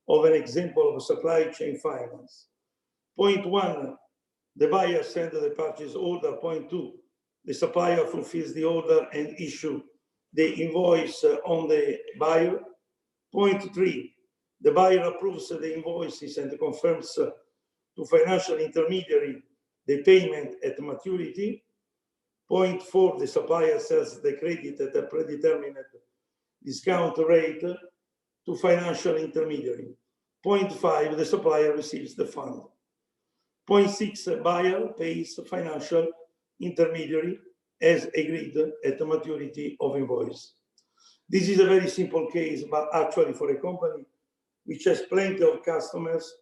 of an example of supply chain finance. Point 1, the buyer sends the purchase order. Point 2, the supplier fulfills the order and issue the invoice on the buyer. Point 3, the buyer approves the invoices and confirms to financial intermediary the payment at maturity. Point 4, the supplier sells the credit at a predetermined discount rate to financial intermediary. Point 5, the supplier receives the fund. Point 6, buyer pays financial intermediary as agreed at the maturity of invoice. This is a very simple case, but actually for a company which has plenty of customers,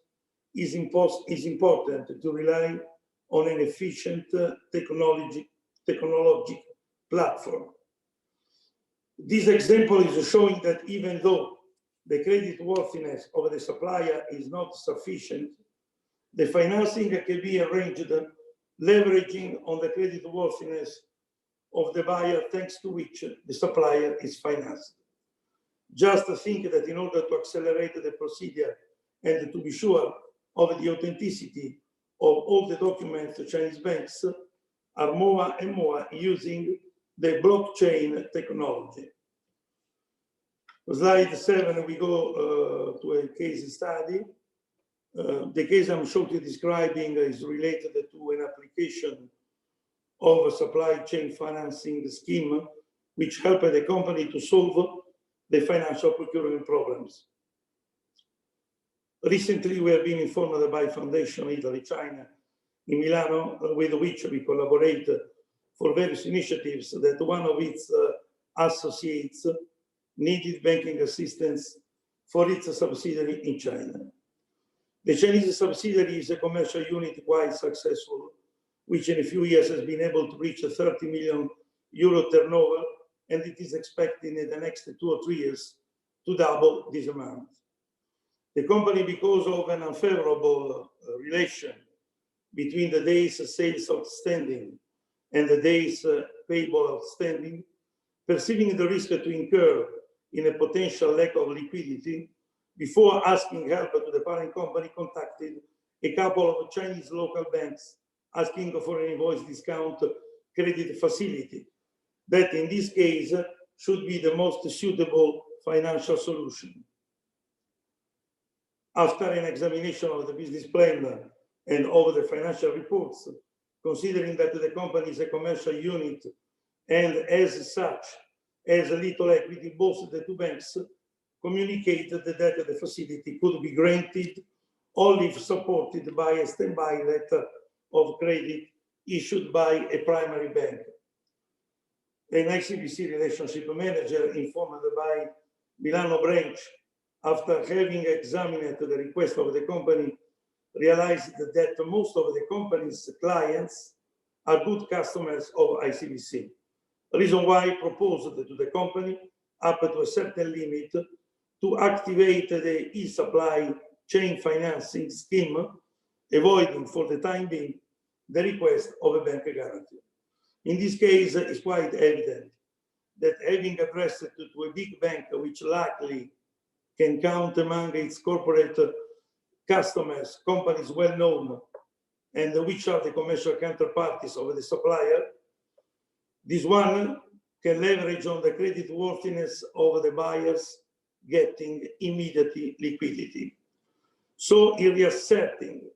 is important to rely on an efficient technology platform. This example is showing that even though the credit worthiness of the supplier is not sufficient, the financing can be arranged leveraging on the credit worthiness of the buyer, thanks to which the supplier is financed. Just think that in order to accelerate the procedure and to be sure of the authenticity of all the documents, Chinese banks are more and more using the blockchain technology. Slide 7, we go to a case study. The case I'm shortly describing is related to an application of a supply chain financing scheme, which helped the company to solve the financial procurement problems. Recently, we have been informed by Foundation Italy China in Milano, with which we collaborate for various initiatives, that one of its associates needed banking assistance for its subsidiary in China. The Chinese subsidiary is a commercial unit quite successful, which in a few years has been able to reach a 30 million euro turnover, and it is expected in the next 2 or 3 years to double this amount. The company, because of an unfavorable relation between the days sales outstanding and the days payable outstanding, perceiving the risk to incur in a potential lack of liquidity, before asking help to the parent company, contacted a couple of Chinese local banks asking for an invoice discount credit facility that in this case should be the most suitable financial solution. After an examination of the business plan and of the financial reports, considering that the company is a commercial unit and as such has little equity, both the two banks communicated that the facility could be granted only if supported by a standby letter of credit issued by a primary bank. An ICBC relationship manager informed by Milano branch, after having examined the request of the company, realized that most of the company's clients are good customers of ICBC. Reason why I proposed to the company, up to a certain limit, to activate the e-supply chain financing scheme, avoiding for the time being the request of a bank guarantee. In this case, it's quite evident that having addressed to a big bank, which likely can count among its corporate customers, companies well known, and which are the commercial counterparties of the supplier, this one can leverage on the credit worthiness of the buyers getting immediate liquidity. So reasserting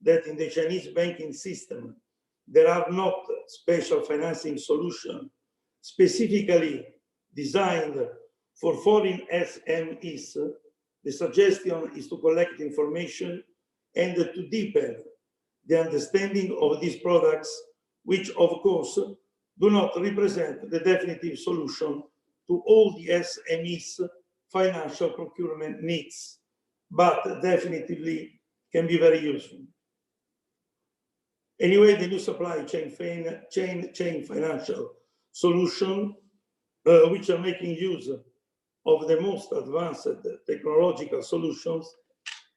that in the Chinese banking system, there are not special financing solutions specifically designed for foreign SMEs, the suggestion is to collect information and to deepen the understanding of these products, which of course do not represent the definitive solution to all the SMEs' financial procurement needs, but definitively can be very useful. Anyway, the new supply chain financial solution, which are making use of the most advanced technological solutions,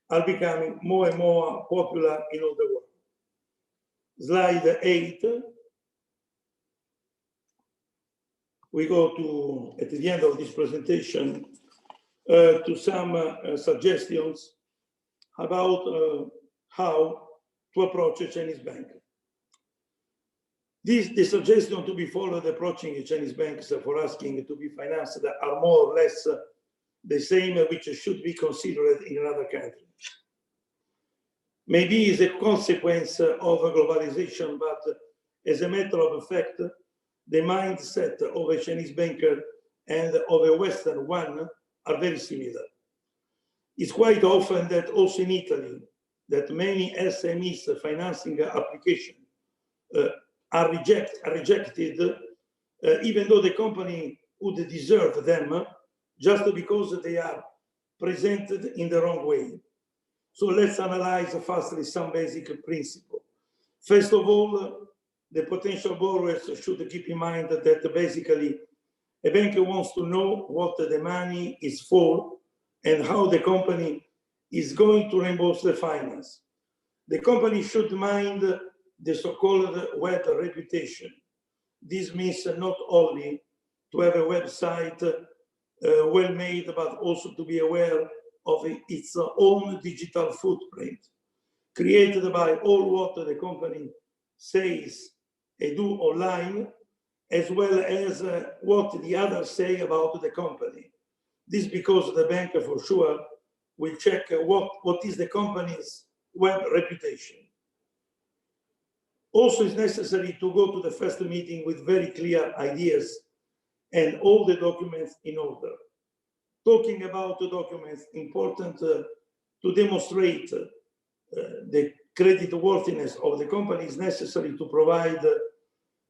are becoming more and more popular in all the world. Slide 8. We go to, at the end of this presentation, to some suggestions about how to approach a Chinese bank. The suggestion to be followed approaching a Chinese banks for asking to be financed are more or less the same which should be considered in another country. Maybe is a consequence of globalization, but as a matter of fact, the mindset of a Chinese banker and of a Western one are very similar. It's quite often that also in Italy, that many SMEs financing applications are rejected, even though the company would deserve them, just because they are presented in the wrong way. So let's analyze firstly some basic principles. First of all, the potential borrowers should keep in mind that basically a bank wants to know what the money is for and how the company is going to reimburse the finance. The company should mind the so-called web reputation. This means not only to have a website well made, but also to be aware of its own digital footprint, created by all what the company says and do online, as well as what the others say about the company. This because the bank for sure will check what is the company's web reputation. Also, it's necessary to go to the first meeting with very clear ideas and all the documents in order. Talking about the documents, important to demonstrate the creditworthiness of the company is necessary to provide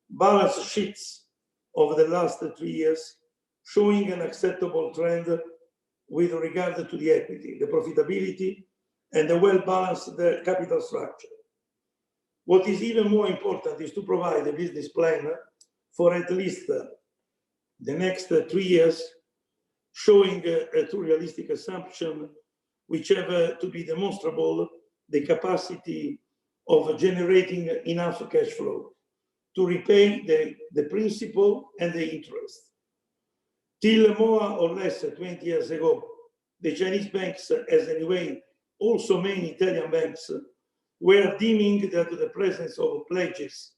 balance sheets of the last 3 years, showing an acceptable trend with regard to the equity, the profitability, and the well-balanced capital structure. What is even more important is to provide a business plan for at least the next 3 years, showing a true realistic assumption, which have to be demonstrable, the capacity of generating enough cash flow to repay the principal and the interest. Till more or less 20 years ago, the Chinese banks, as anyway, also many Italian banks, were deeming that the presence of pledges,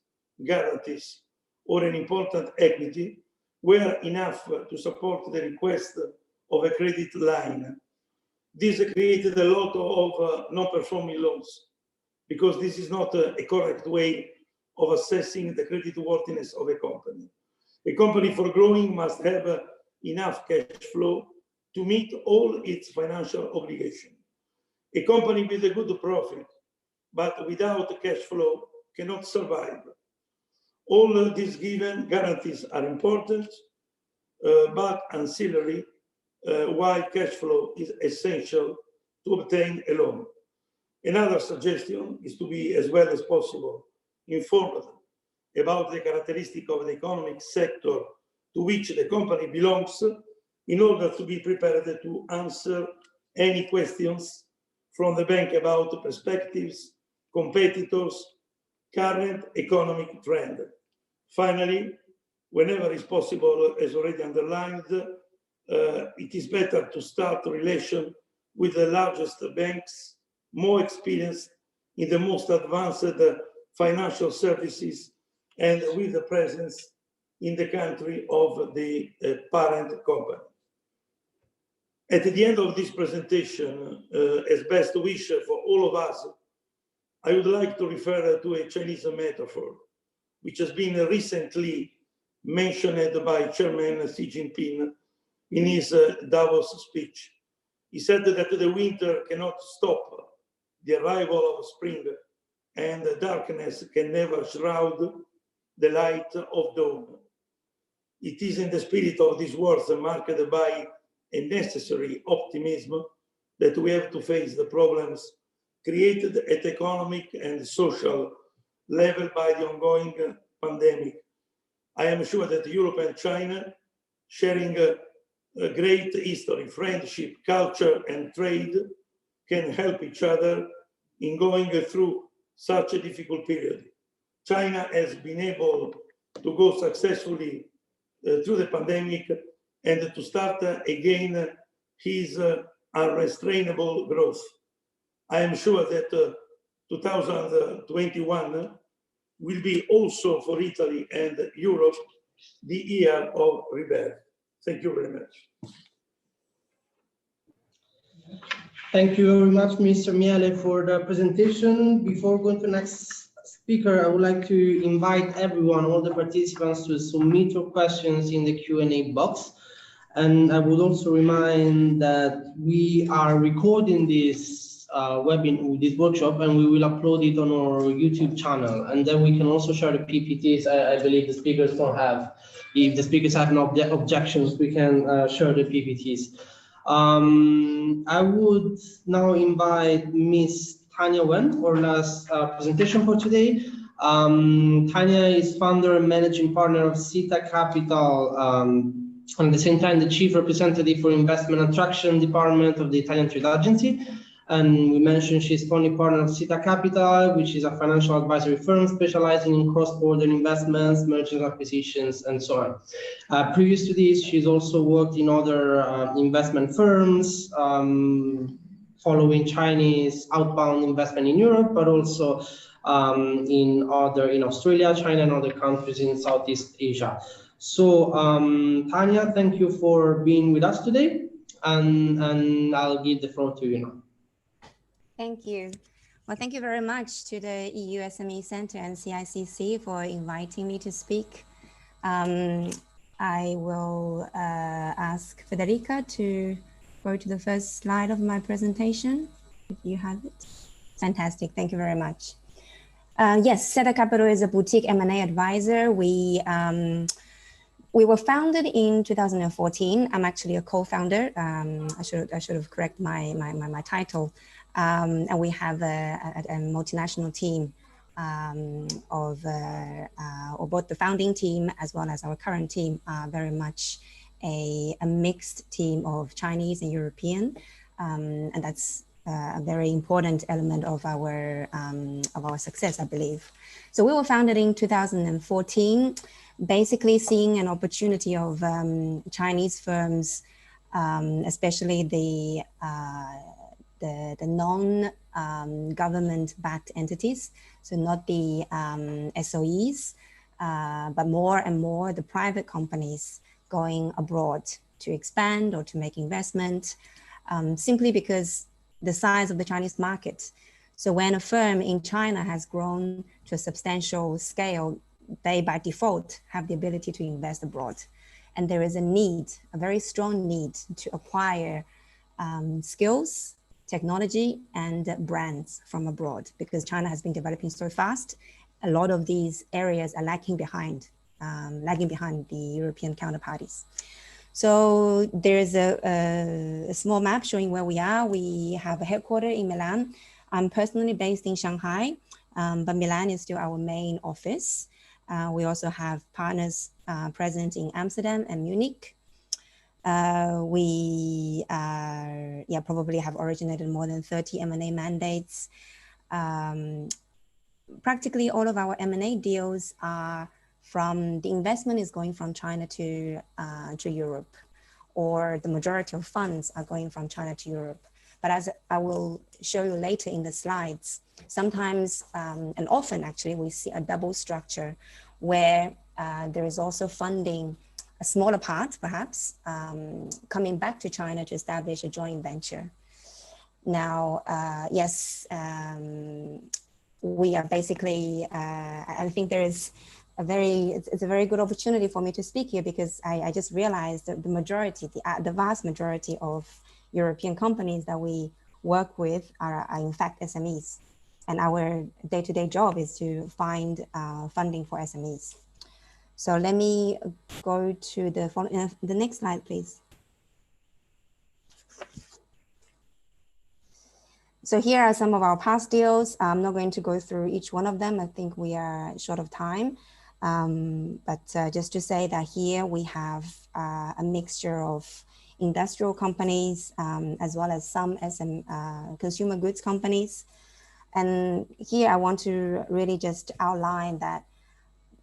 guarantees, or an important equity were enough to support the request of a credit line. This created a lot of non-performing loans, because this is not a correct way of assessing the creditworthiness of a company. A company for growing must have enough cash flow to meet all its financial obligations. A company with a good profit, but without cash flow, cannot survive. All these given guarantees are important, but ancillary, while cash flow is essential to obtain a loan. Another suggestion is to be, as well as possible, informed about the characteristic of the economic sector to which the company belongs, in order to be prepared to answer any questions from the bank about perspectives, competitors, current economic trend. Finally, whenever is possible, as already underlined, it is better to start a relation with the largest banks, more experienced in the most advanced financial services, and with the presence in the country of the parent company. At the end of this presentation, as best wish for all of us, I would like to refer to a Chinese metaphor, which has been recently mentioned by Chairman Xi Jinping in his Davos speech. He said that the winter cannot stop the arrival of spring, and darkness can never shroud the light of dawn. It is in the spirit of these words, marked by a necessary optimism, that we have to face the problems created at economic and social level by the ongoing pandemic. I am sure that Europe and China, sharing a great history, friendship, culture, and trade, can help each other in going through such a difficult period. China has been able to go successfully through the pandemic and to start again his unrestrainable growth. I am sure that 2021 will be also for Italy and Europe the year of rebirth. Thank you very much. Thank you very much, Mr. Miele, for the presentation. Before going to the next speaker, I would like to invite everyone, all the participants, to submit your questions in the Q&A box. And I would also remind that we are recording this this workshop, and we will upload it on our YouTube channel. And then we can also share the PPTs. I believe the speakers don't have. If the speakers have no objections, we can share the PPTs. I would now invite Ms. Tanya Wen for last presentation for today. Tanya is founder and managing partner of CICC Capital, and at the same time, the chief representative for investment attraction department of the Italian Trade Agency. And we mentioned she's founding partner of CICC Capital, which is a financial advisory firm specializing in cross-border investments, mergers and acquisitions, and so on. Previous to this, she's also worked in other investment firms, following Chinese outbound investment in Europe, but also in Australia, China, and other countries in Southeast Asia. So Tanya, thank you for being with us today, and I'll give the floor to you now. Thank you. Well, thank you very much to the EU SME Centre and CICC for inviting me to speak. I will ask Federica to go to the first slide of my presentation, if you have it. Fantastic, thank you very much. Yes, CICC Capital is a boutique M&A advisor. We were founded in 2014. I'm actually a co-founder. I should have corrected my title. And we have a multinational team of both the founding team as well as our current team are very much a mixed team of Chinese and European, and that's a very important element of our success, I believe. So we were founded in 2014, basically seeing an opportunity of Chinese firms, especially the non-government-backed entities, so not the SOEs, but more and more the private companies going abroad to expand or to make investment, simply because the size of the Chinese market. So when a firm in China has grown to a substantial scale, they by default have the ability to invest abroad. And there is a need, a very strong need to acquire skills, technology, and brands from abroad, because China has been developing so fast. A lot of these areas are lagging behind the European counterparties. So there's a small map showing where we are. We have a headquarters in Milan. I'm personally based in Shanghai, but Milan is still our main office. We also have partners present in Amsterdam and Munich. We probably have originated more than 30 M&A mandates. Practically all of our M&A deals are from, the investment is going from China to Europe, or the majority of funds are going from China to Europe. But as I will show you later in the slides, sometimes and often actually we see a double structure where there is also funding, a smaller part perhaps, coming back to China to establish a joint venture. Now, yes, we are basically, I think there is it's a very good opportunity for me to speak here, because I just realized that the majority, the vast majority of European companies that we work with are in fact SMEs. and our day-to-day job is to find funding for SMEs. So let me go to the next slide, please. So here are some of our past deals. I'm not going to go through each one of them. I think we are short of time. But just to say that here we have a mixture of industrial companies as well as some consumer goods companies. And here I want to really just outline that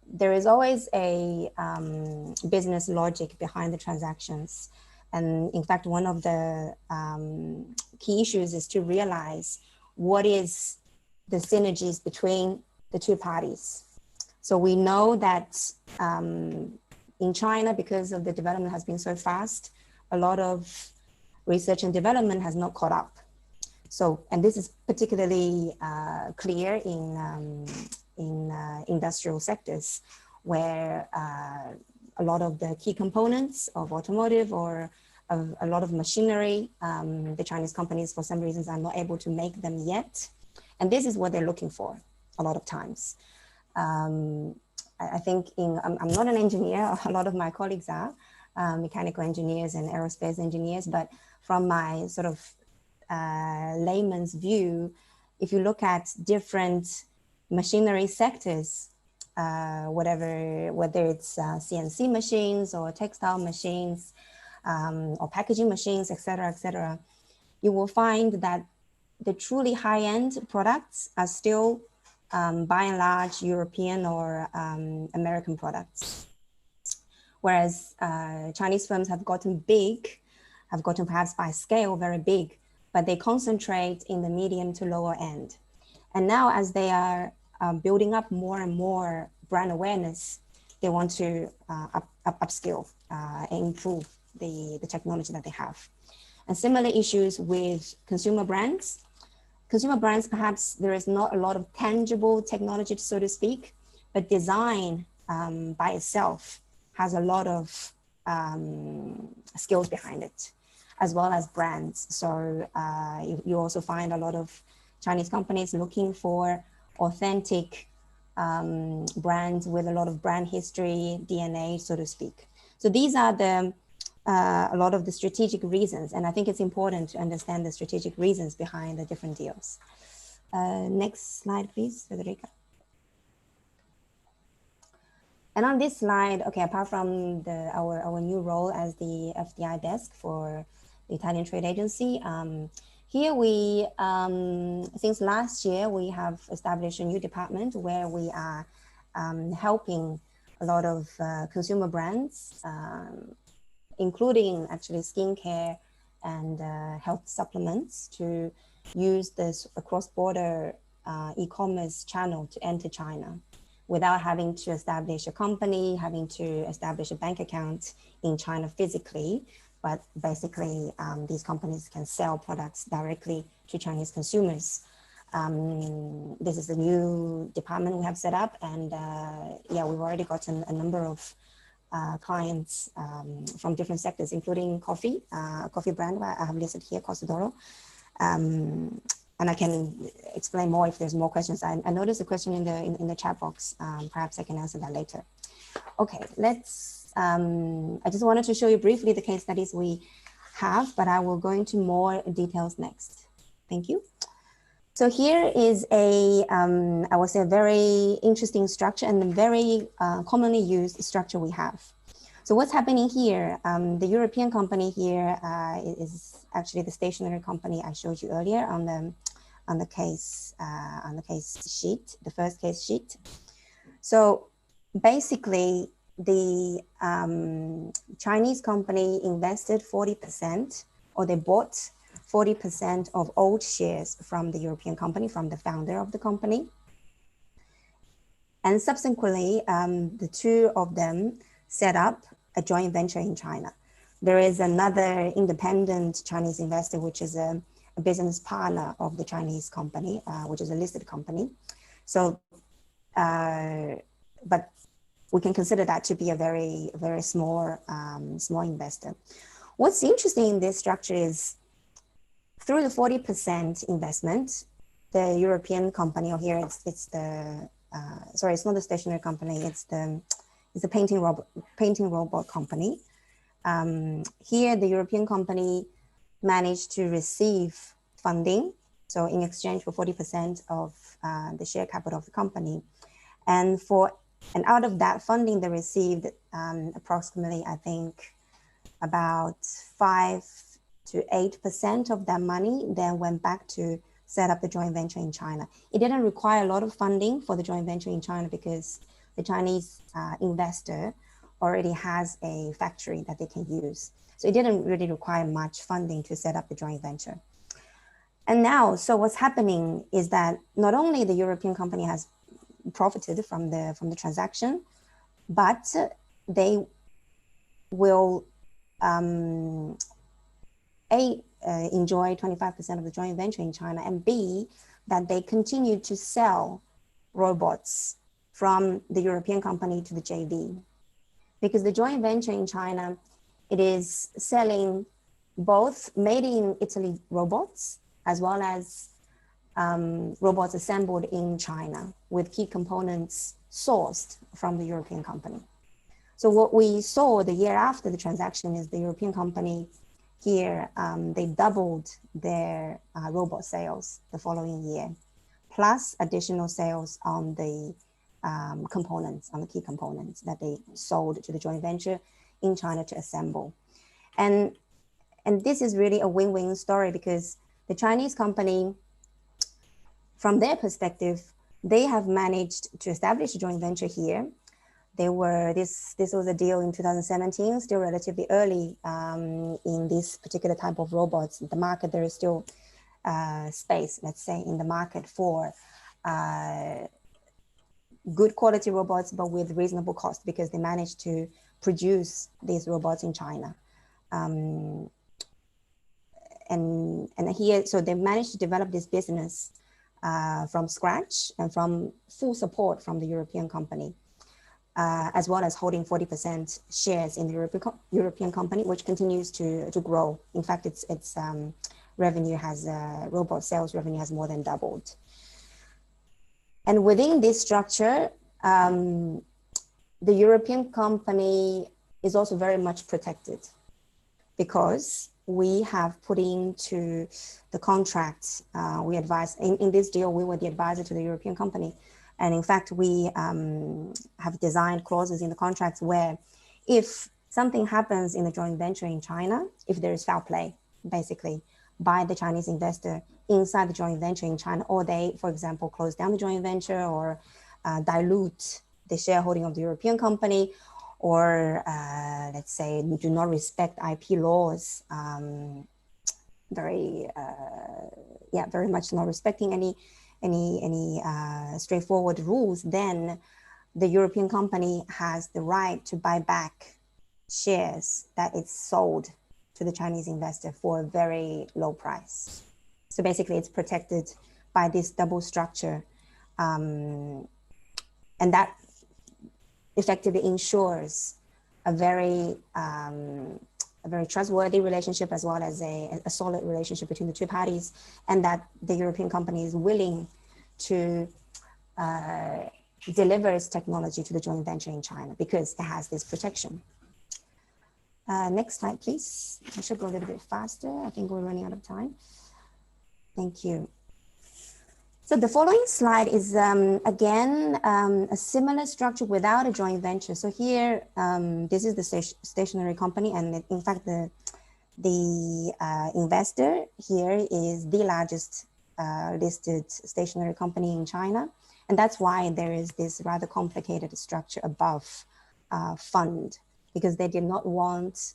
there is always a business logic behind the transactions. And in fact, one of the key issues is to realize what is the synergies between the two parties. So we know that in China, because of the development has been so fast, a lot of research and development has not caught up. So, and this is particularly clear in industrial sectors, where a lot of the key components of automotive or of a lot of machinery, the Chinese companies, for some reasons, are not able to make them yet. And this is what they're looking for a lot of times. I think I'm not an engineer, a lot of my colleagues are mechanical engineers and aerospace engineers, but from my sort of layman's view, if you look at different machinery sectors, whether it's CNC machines or textile machines or packaging machines, et cetera, you will find that the truly high-end products are still by and large European or American products. Whereas Chinese firms have gotten big, have gotten perhaps by scale very big, but they concentrate in the medium to lower end. And now as they are building up more and more brand awareness, they want to upskill and improve the technology that they have. And similar issues with consumer brands. Consumer brands, perhaps there is not a lot of tangible technology, so to speak, but design by itself has a lot of skills behind it, as well as brands. So you also find a lot of Chinese companies looking for authentic brands with a lot of brand history, DNA, so to speak. So these are a lot of the strategic reasons, and I think it's important to understand the strategic reasons behind the different deals. Next slide, please, Federica. And on this slide, okay, apart from our new role as the FDI desk for the Italian Trade Agency, here we, since last year, we have established a new department where we are helping a lot of consumer brands, including actually skincare and health supplements, to use this cross-border e-commerce channel to enter China without having to establish a company, having to establish a bank account in China physically. But basically, these companies can sell products directly to Chinese consumers. This is a new department we have set up, and yeah, we've already gotten a number of clients from different sectors, including coffee, a coffee brand I have listed here, Costadoro. And I can explain more if there's more questions. I noticed a question in the chat box. Perhaps I can answer that later. Okay, let's, I just wanted to show you briefly the case studies we have, but I will go into more details next. Thank you. So here is a, I would say, a very interesting structure and a very commonly used structure we have. So what's happening here? The European company here is actually the stationery company I showed you earlier on the case sheet, the first case sheet. So basically, the Chinese company invested 40%, or they bought 40% of old shares from the European company, from the founder of the company. And subsequently, the two of them set up a joint venture in China. There is another independent Chinese investor, which is a business partner of the Chinese company, which is a listed company. So, but we can consider that to be a very, very small, small investor. What's interesting in this structure is, through the 40% investment, the European company, or here it's the sorry, it's not the stationery company, it's the painting robot company. Here the European company managed to receive funding, so in exchange for 40% of the share capital of the company, and out of that funding they received approximately, I think, about 5 to 8% of that money then went back to set up the joint venture in China. It didn't require a lot of funding for the joint venture in China because the Chinese investor already has a factory that they can use. So it didn't really require much funding to set up the joint venture. And now, so what's happening is that not only the European company has profited from the transaction, but they will enjoy 25% of the joint venture in China, and B, that they continue to sell robots from the European company to the JV. Because the joint venture in China, it is selling both made in Italy robots as well as robots assembled in China with key components sourced from the European company. So what we saw the year after the transaction is the European company here, they doubled their robot sales the following year, plus additional sales on the components, on the key components that they sold to the joint venture in China to assemble. And this is really a win-win story because the Chinese company, from their perspective, they have managed to establish a joint venture here. They were, this was a deal in 2017, still relatively early in this particular type of robots. The market, there is still space, let's say, in the market for good quality robots, but with reasonable cost because they managed to produce these robots in China. And here, so they managed to develop this business from scratch and from full support from the European company. As well as holding 40% shares in the European company, which continues to grow. In fact, its revenue has, robot sales revenue has more than doubled. And within this structure, the European company is also very much protected because we have put into the contract, we advise, in this deal, we were the advisor to the European company. And in fact, we have designed clauses in the contracts where if something happens in the joint venture in China, if there is foul play, basically, by the Chinese investor inside the joint venture in China, or they, for example, close down the joint venture or dilute the shareholding of the European company, or let's say do not respect IP laws, very much not respecting any straightforward rules, then the European company has the right to buy back shares that it's sold to the Chinese investor for a very low price. So basically it's protected by this double structure. And that effectively ensures a very trustworthy relationship as well as a solid relationship between the two parties, and that the European company is willing to deliver its technology to the joint venture in China because it has this protection. Next slide, please. I should go a little bit faster. I think we're running out of time. Thank you. So the following slide is, again, a similar structure without a joint venture. So here, this is the stationery company. And in fact, the investor here is the largest listed stationery company in China. And that's why there is this rather complicated structure above fund, because they did not want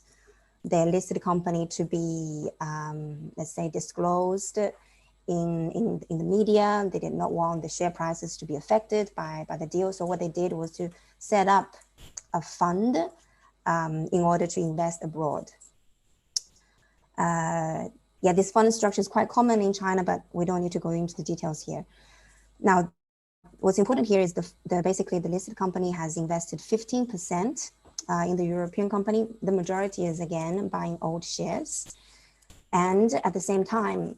their listed company to be, let's say, disclosed in the media. They did not want the share prices to be affected by the deal. So what they did was to set up a fund in order to invest abroad. This fund structure is quite common in China, but we don't need to go into the details here. Now, what's important here is basically the listed company has invested 15% in the European company. The majority is, again, buying old shares. And at the same time,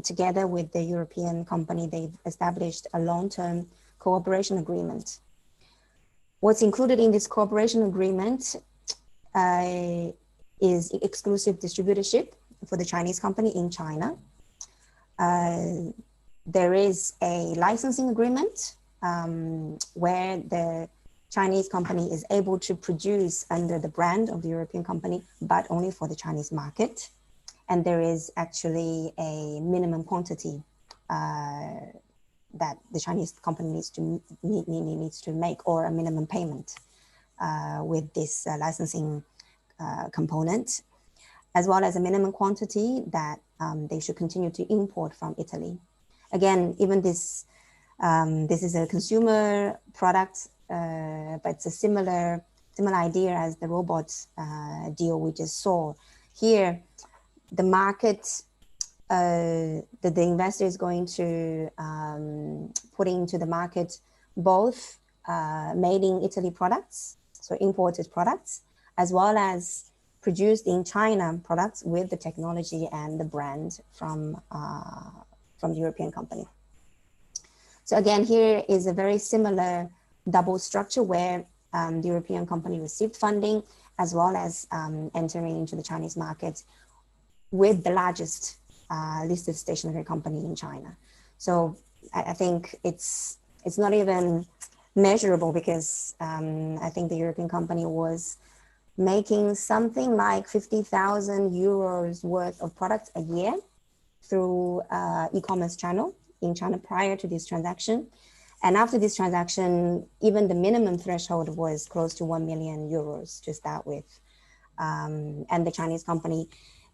together with the European company, they've established a long-term cooperation agreement. What's included in this cooperation agreement is exclusive distributorship for the Chinese company in China. There is a licensing agreement where the Chinese company is able to produce under the brand of the European company, but only for the Chinese market. And there is actually a minimum quantity that the Chinese company needs to make, or a minimum payment with this licensing component, as well as a minimum quantity that they should continue to import from Italy. Again, even this is a consumer product, but it's a similar idea as the robot deal we just saw. Here, the market, the investor is going to put into the market both made in Italy products, so imported products, as well as produced in China products with the technology and the brand from the European company. So again, here is a very similar double structure where the European company received funding as well as entering into the Chinese market with the largest listed stationery company in China. So I think it's not even measurable, because I think the European company was making something like 50,000 euros worth of products a year through e-commerce channel in China prior to this transaction. And after this transaction, even the minimum threshold was close to 1 million euros to start with. And the Chinese company,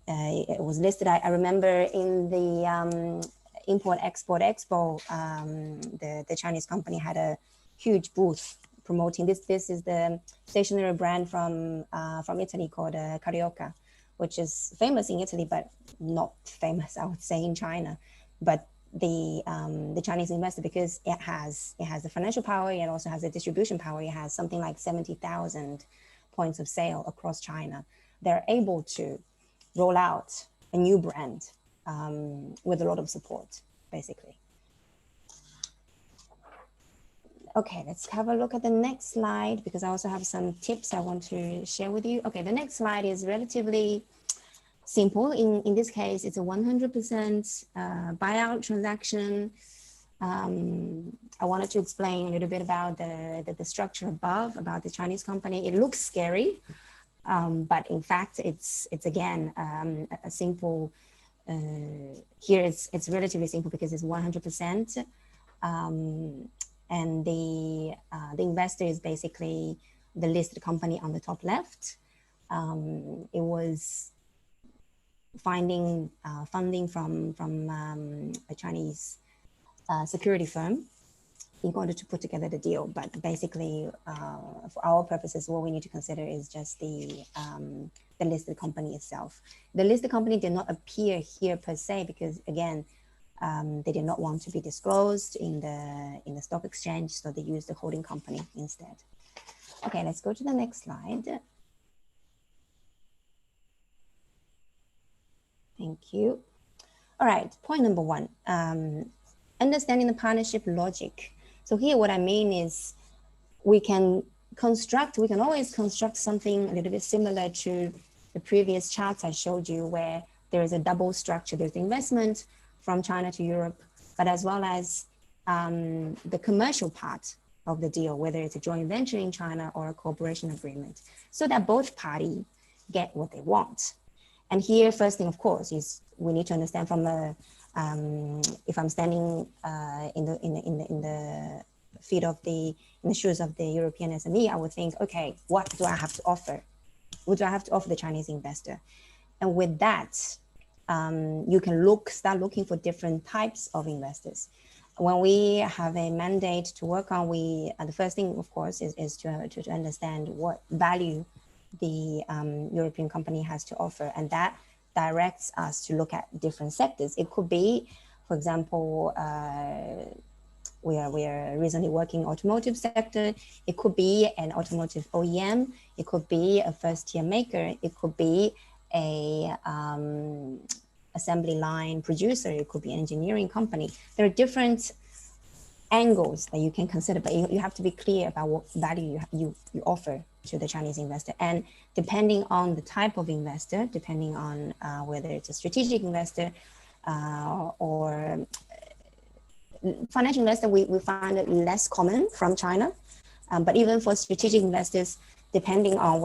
it was listed. I remember in the Import-Export Expo, the Chinese company had a huge booth promoting this. This is the stationery brand from Italy called Carioca, which is famous in Italy, but not famous, I would say, in China. But the Chinese investor, because it has the financial power, it also has the distribution power. It has something like 70,000 points of sale across China. They're able to roll out a new brand with a lot of support, basically. Okay, let's have a look at the next slide, because I also have some tips I want to share with you. Okay, the next slide is relatively simple. In this case, it's a 100% buyout transaction. I wanted to explain a little bit about the structure above, about the Chinese company. It looks scary, but in fact, it's again a simple. Here it's relatively simple because it's 100%, and the investor is basically the listed company on the top left. It was finding funding from a Chinese security firm in order to put together the deal. But basically, for our purposes, what we need to consider is just the listed company itself. The listed company did not appear here per se because, again, they did not want to be disclosed in the stock exchange, so they used the holding company instead. Okay, let's go to the next slide. Thank you. All right, point number one, understanding the partnership logic. So here what I mean is we can always construct something a little bit similar to the previous charts I showed you, where there is a double structure. There's the investment from China to Europe, but as well as the commercial part of the deal, whether it's a joint venture in China or a cooperation agreement, so that both parties get what they want. And here, first thing, of course, is we need to understand from the, if I'm standing in the feet of in the shoes of the European SME, I would think, okay, what do I have to offer? What do I have to offer the Chinese investor? And with that, you can start looking for different types of investors. When we have a mandate to work on, the first thing, of course, is to understand what value the European company has to offer, and that directs us to look at different sectors. It could be, for example, we are recently working automotive sector. It could be an automotive OEM. It could be a first-tier maker. It could be a assembly line producer, it could be an engineering company. There are different angles that you can consider, but you have to be clear about what value you offer to the Chinese investor. And depending on the type of investor, depending on whether it's a strategic investor or financial investor, we find it less common from China. But even for strategic investors, depending on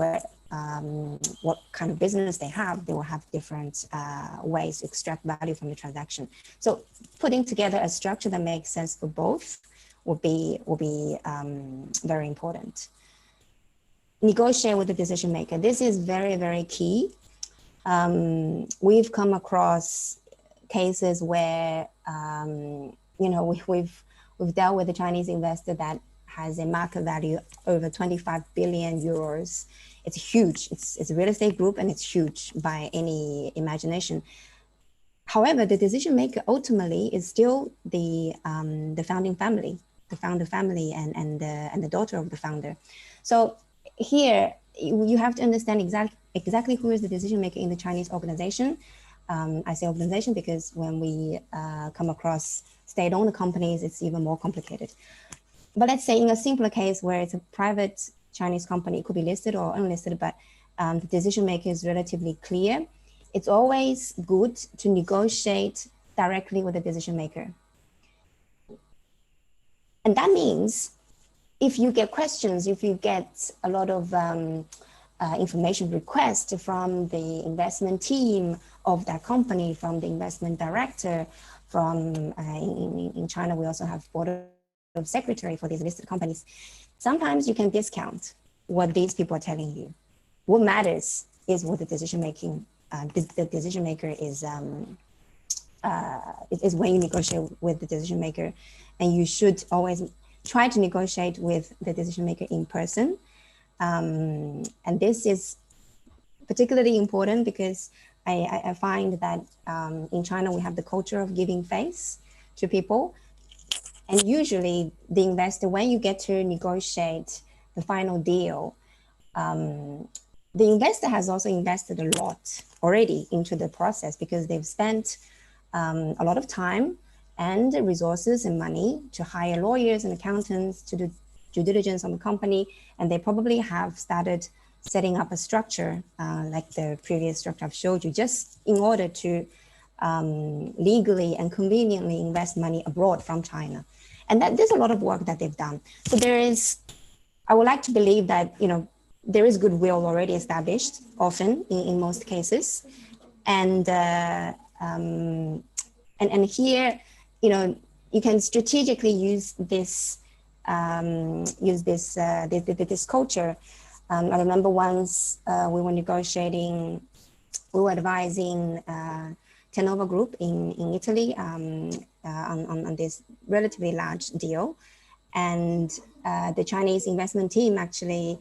what kind of business they will have different ways to extract value from the transaction. So putting together a structure that makes sense for both will be very important. Negotiate with the decision maker. This is very, very key. We've come across cases where we've dealt with a Chinese investor that has a market value over 25 billion euros. It's huge. It's a real estate group, and it's huge by any imagination. However, the decision maker ultimately is still the founding family, the founder family, and the daughter of the founder. So here you have to understand exactly who is the decision maker in the Chinese organization. I say organization because when we come across state-owned companies, it's even more complicated. But let's say in a simpler case where it's a private Chinese company, it could be listed or unlisted, but the decision maker is relatively clear. It's always good to negotiate directly with the decision maker. And that means if you get questions, if you get a lot of information requests from the investment team of that company, from the investment director, from in China, we also have board of secretary for these listed companies. Sometimes you can discount what these people are telling you. What matters is what the decision making, the decision maker is when you negotiate with the decision maker, and you should always try to negotiate with the decision maker in person. And this is particularly important because I find that in China, we have the culture of giving face to people. And usually the investor, when you get to negotiate the final deal, the investor has also invested a lot already into the process because they've spent a lot of time and resources and money to hire lawyers and accountants to do due diligence on the company. And they probably have started setting up a structure like the previous structure I've showed you, just in order to legally and conveniently invest money abroad from China. And that there's a lot of work that they've done. So I would like to believe that, there is goodwill already established, often in most cases. And here, you can strategically use this this culture. I remember once we were advising Tenova Group in Italy on this relatively large deal, and the Chinese investment team actually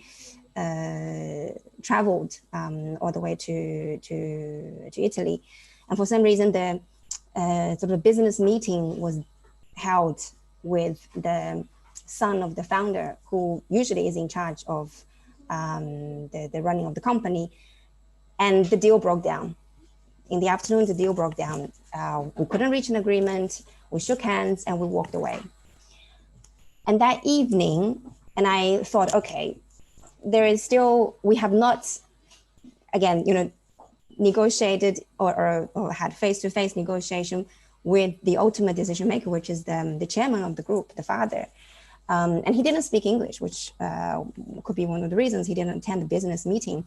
traveled all the way to Italy, and for some reason the sort of business meeting was held with the son of the founder, who usually is in charge of the running of the company, and the deal broke down. In the afternoon, the deal broke down. We couldn't reach an agreement. We shook hands and we walked away. And that evening, and I thought, okay, we have not, again, negotiated or had face-to-face negotiation with the ultimate decision maker, which is the chairman of the group, the father. And he didn't speak English, which could be one of the reasons he didn't attend the business meeting.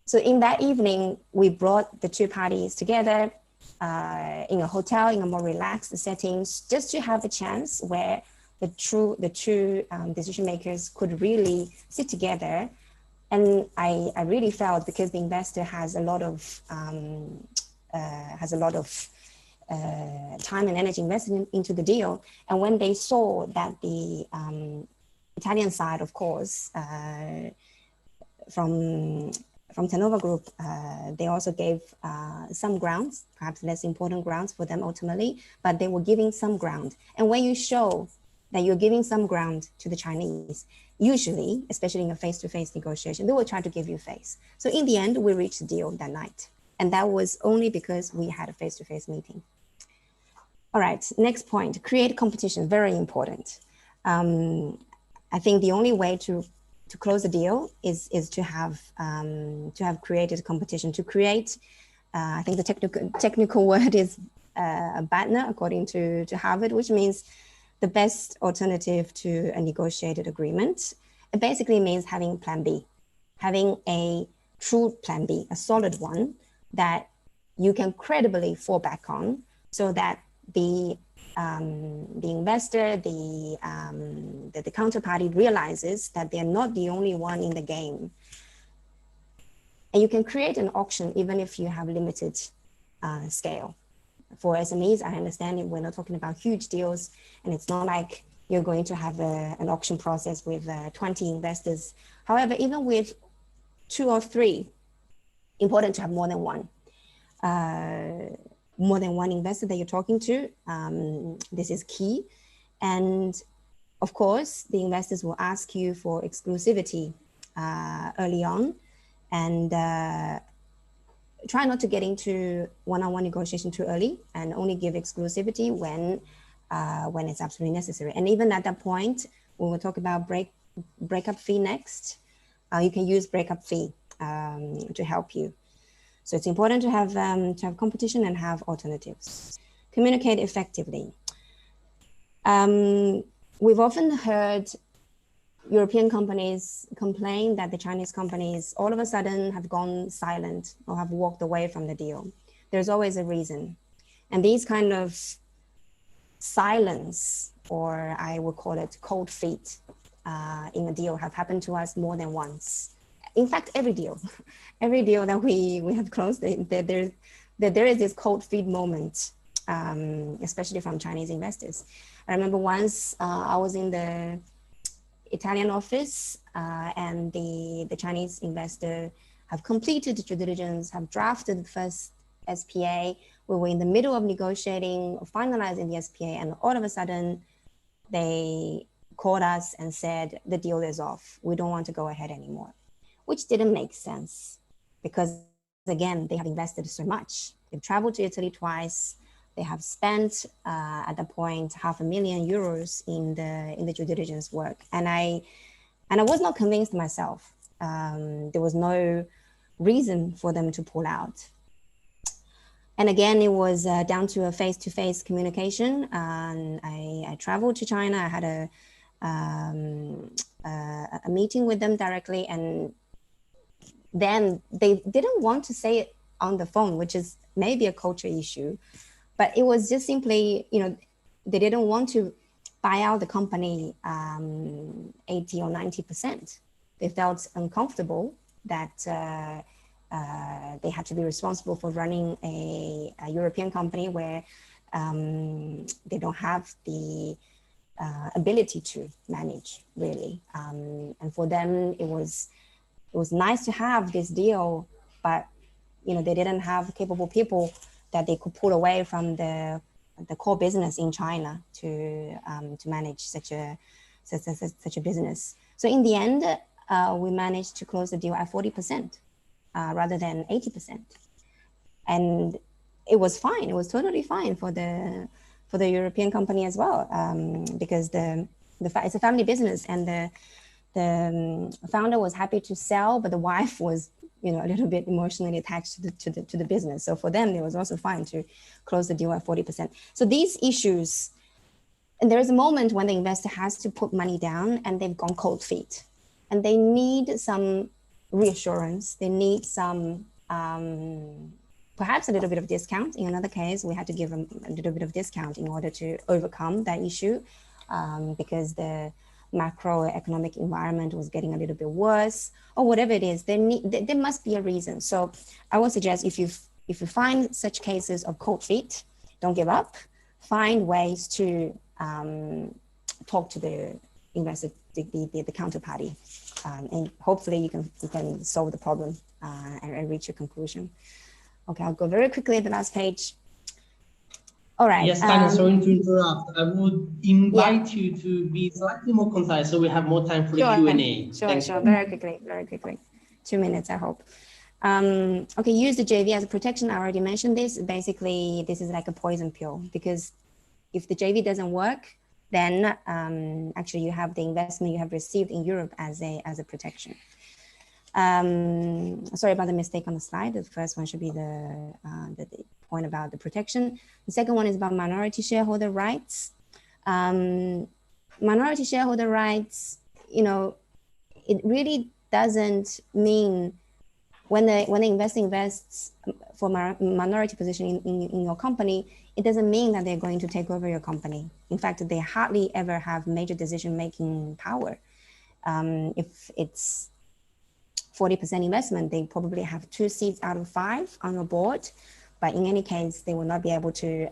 So in that evening, we brought the two parties together in a hotel, in a more relaxed settings, just to have a chance where the two decision makers could really sit together. And I really felt, because the investor has a lot of time and energy invested into the deal, and when they saw that the Italian side, of course, from Tenova Group, they also gave some grounds, perhaps less important grounds for them ultimately, but they were giving some ground. And when you show that you're giving some ground to the Chinese, usually, especially in a face-to-face negotiation, they will try to give you face. So in the end, we reached a deal that night. And that was only because we had a face-to-face meeting. All right, next point, create competition, very important. I think the only way to close a deal is to have created competition, to create, I think the technical word is a BATNA, according to Harvard, which means the best alternative to a negotiated agreement. It basically means having plan B, having a true plan B, a solid one that you can credibly fall back on, so that the investor, the counterparty realizes that they're not the only one in the game. And you can create an auction even if you have limited scale. For SMEs, I understand it, we're not talking about huge deals, and it's not like you're going to have an auction process with 20 investors. However, even with 2 or 3, important to have more than one. More than one investor that you're talking to. This is key. And of course, the investors will ask you for exclusivity early on, and try not to get into one-on-one negotiation too early, and only give exclusivity when it's absolutely necessary. And even at that point, when we'll talk about breakup fee next, you can use breakup fee to help you. So it's important to have competition and have alternatives. Communicate effectively. We've often heard European companies complain that the Chinese companies all of a sudden have gone silent or have walked away from the deal. There's always a reason. And these kind of silence, or I would call it cold feet in a deal, have happened to us more than once. In fact, every deal that we have closed, there is this cold feet moment, especially from Chinese investors. I remember once I was in the Italian office and the Chinese investor have completed the due diligence, have drafted the first SPA. We were in the middle of negotiating, finalizing the SPA, and all of a sudden they called us and said, the deal is off. We don't want to go ahead anymore, which didn't make sense because, again, they have invested so much. They've traveled to Italy twice. They have spent at that point €500,000 in the due diligence work, and I was not convinced myself. There was no reason for them to pull out. And again, it was down to a face-to-face communication. And I traveled to China. I had a meeting with them directly, and then they didn't want to say it on the phone, which is maybe a culture issue. But it was just simply, they didn't want to buy out the company 80 or 90%. They felt uncomfortable that they had to be responsible for running a European company where they don't have the ability to manage, really. And for them, it was nice to have this deal, but they didn't have capable people that they could pull away from the core business in China to manage such a business. So in the end, we managed to close the deal at 40% rather than 80%, and it was fine. It was totally fine for the European company as well, because it's a family business, and the founder was happy to sell, but the wife was a little bit emotionally attached to the business. So for them, it was also fine to close the deal at 40%. So these issues, and there is a moment when the investor has to put money down and they've gone cold feet, and they need some reassurance. They need some, perhaps a little bit of discount. In another case, we had to give them a little bit of discount in order to overcome that issue, because the macroeconomic environment was getting a little bit worse, or whatever it is. There must be a reason. So I would suggest if you find such cases of cold feet, don't give up. Find ways to talk to the investor, the counterparty, and hopefully you can solve the problem and reach a conclusion. Okay, I'll go very quickly at the last page. All right. Yes, Tanya, sorry to interrupt. I would invite you to be slightly more concise so we have more time for the Q&A. Sure. Very quickly. 2 minutes, I hope. Okay, use the JV as a protection. I already mentioned this. Basically, this is like a poison pill, because if the JV doesn't work, then actually you have the investment you have received in Europe as a protection. Sorry about the mistake on the slide. The first one should be the point about the protection. The second one is about minority shareholder rights. Minority shareholder rights, it really doesn't mean when the investor invests for minority position in your company, it doesn't mean that they're going to take over your company. In fact, they hardly ever have major decision-making power. If it's 40% investment, they probably have 2 seats out of 5 on your board. But in any case, they will not be able to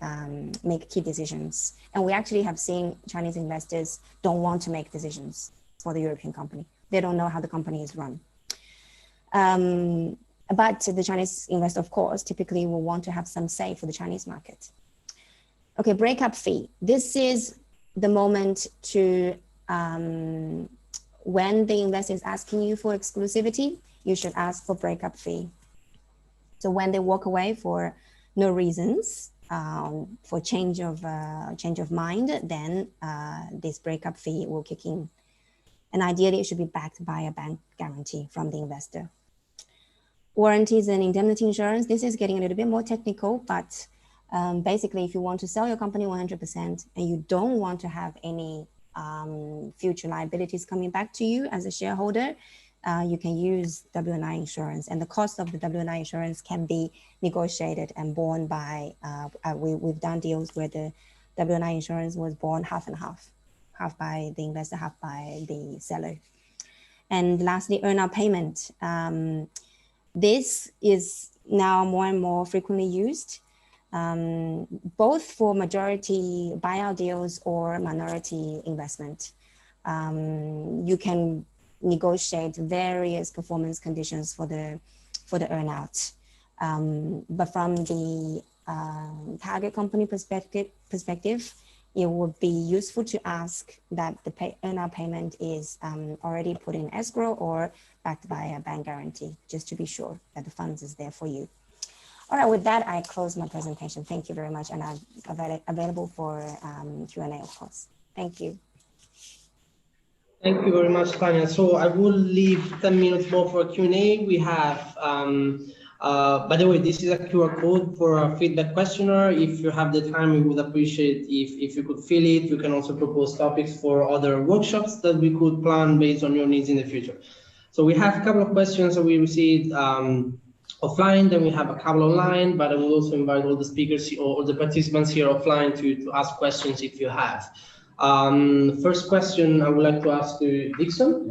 make key decisions. And we actually have seen Chinese investors don't want to make decisions for the European company. They don't know how the company is run. But the Chinese investor, of course, typically will want to have some say for the Chinese market. Okay, breakup fee. This is the moment to, when the investor is asking you for exclusivity, you should ask for breakup fee. So when they walk away for no reasons, for change of mind, then this breakup fee will kick in. And ideally, it should be backed by a bank guarantee from the investor. Warranties and indemnity insurance. This is getting a little bit more technical, but basically, if you want to sell your company 100% and you don't want to have any future liabilities coming back to you as a shareholder, you can use W&I insurance, and the cost of the W&I insurance can be negotiated and borne by, we've done deals where the W&I insurance was borne half and half by the investor, half by the seller. And lastly, earn-out payment. This is now more and more frequently used, both for majority buyout deals or minority investment. You can negotiate various performance conditions for the earnout. But from the target company perspective, it would be useful to ask that the earnout payment is already put in escrow or backed by a bank guarantee, just to be sure that the funds is there for you. All right, with that, I close my presentation. Thank you very much, and I'm available for Q&A, of course. Thank you. Thank you very much, Tanya. So I will leave 10 minutes more for Q&A. We have, by the way, this is a QR code for a feedback questionnaire. If you have the time, we would appreciate if you could fill it. You can also propose topics for other workshops that we could plan based on your needs in the future. So we have a couple of questions that we received offline, then we have a couple online, but I will also invite all the speakers or the participants here offline to ask questions if you have. First question I would like to ask to Dickson.